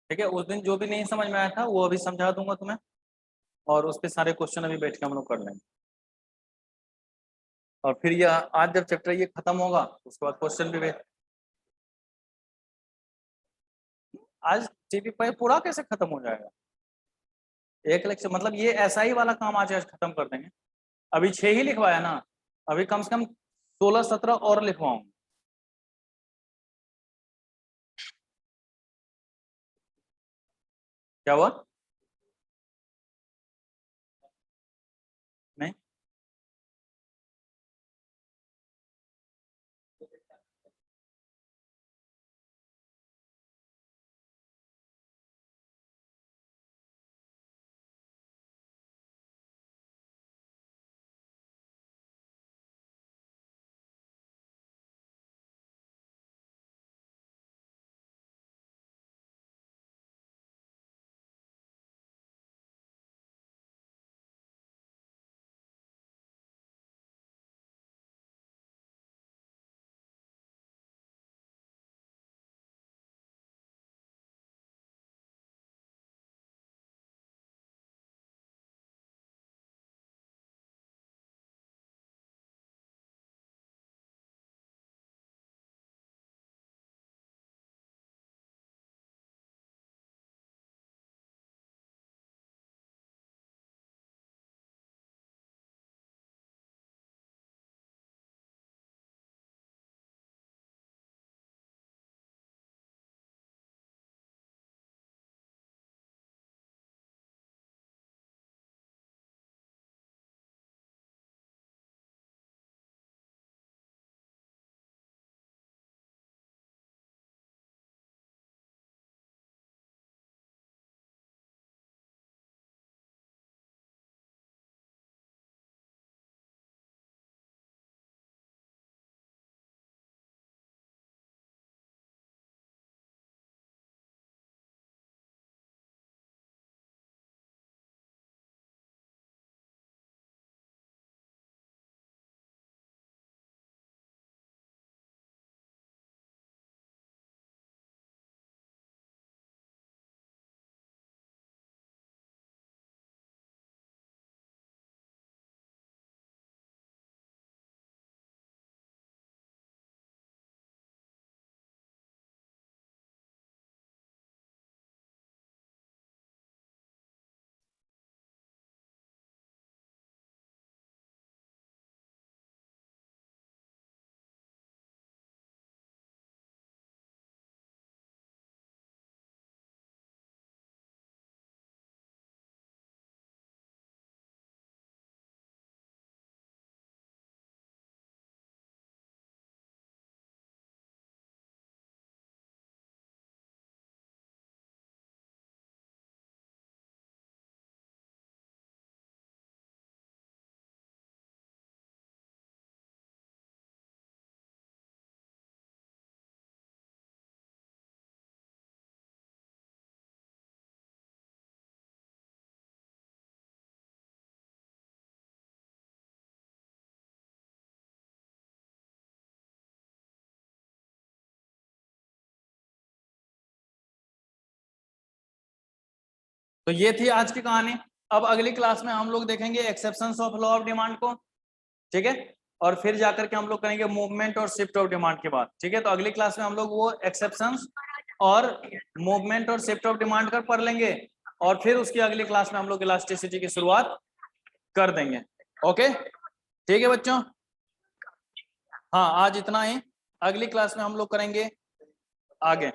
ठीक है, उस दिन जो भी नहीं समझ में आया था वो अभी समझा दूंगा तुम्हें, और उसके सारे क्वेश्चन अभी बैठ के हम लोग कर लेंगे। और फिर ये आज जब चैप्टर ये खत्म होगा उसके बाद क्वेश्चन भी आज जीपी पूरा कैसे खत्म हो जाएगा? 1 लेक्चर मतलब ये ऐसा ही वाला काम आज खत्म कर देंगे। अभी 6 ही लिखवाया ना, अभी कम से कम 16-17 और लिखवाऊंगा। क्या हुआ? नहीं तो ये थी आज की कहानी। अब अगली क्लास में हम लोग देखेंगे exceptions of law of demand को, ठीक है, और फिर जाकर के हम लोग करेंगे मूवमेंट और शिफ्ट ऑफ डिमांड के बाद, ठीक है। तो अगली क्लास में हम लोग वो एक्सेप्शंस और मूवमेंट और शिफ्ट ऑफ डिमांड कर पढ़ लेंगे, और फिर उसकी अगली क्लास में हम लोग इलास्टिसिटी की शुरुआत कर देंगे। ओके, ठीक है बच्चों। हाँ, आज इतना ही, अगली क्लास में हम लोग करेंगे आगे।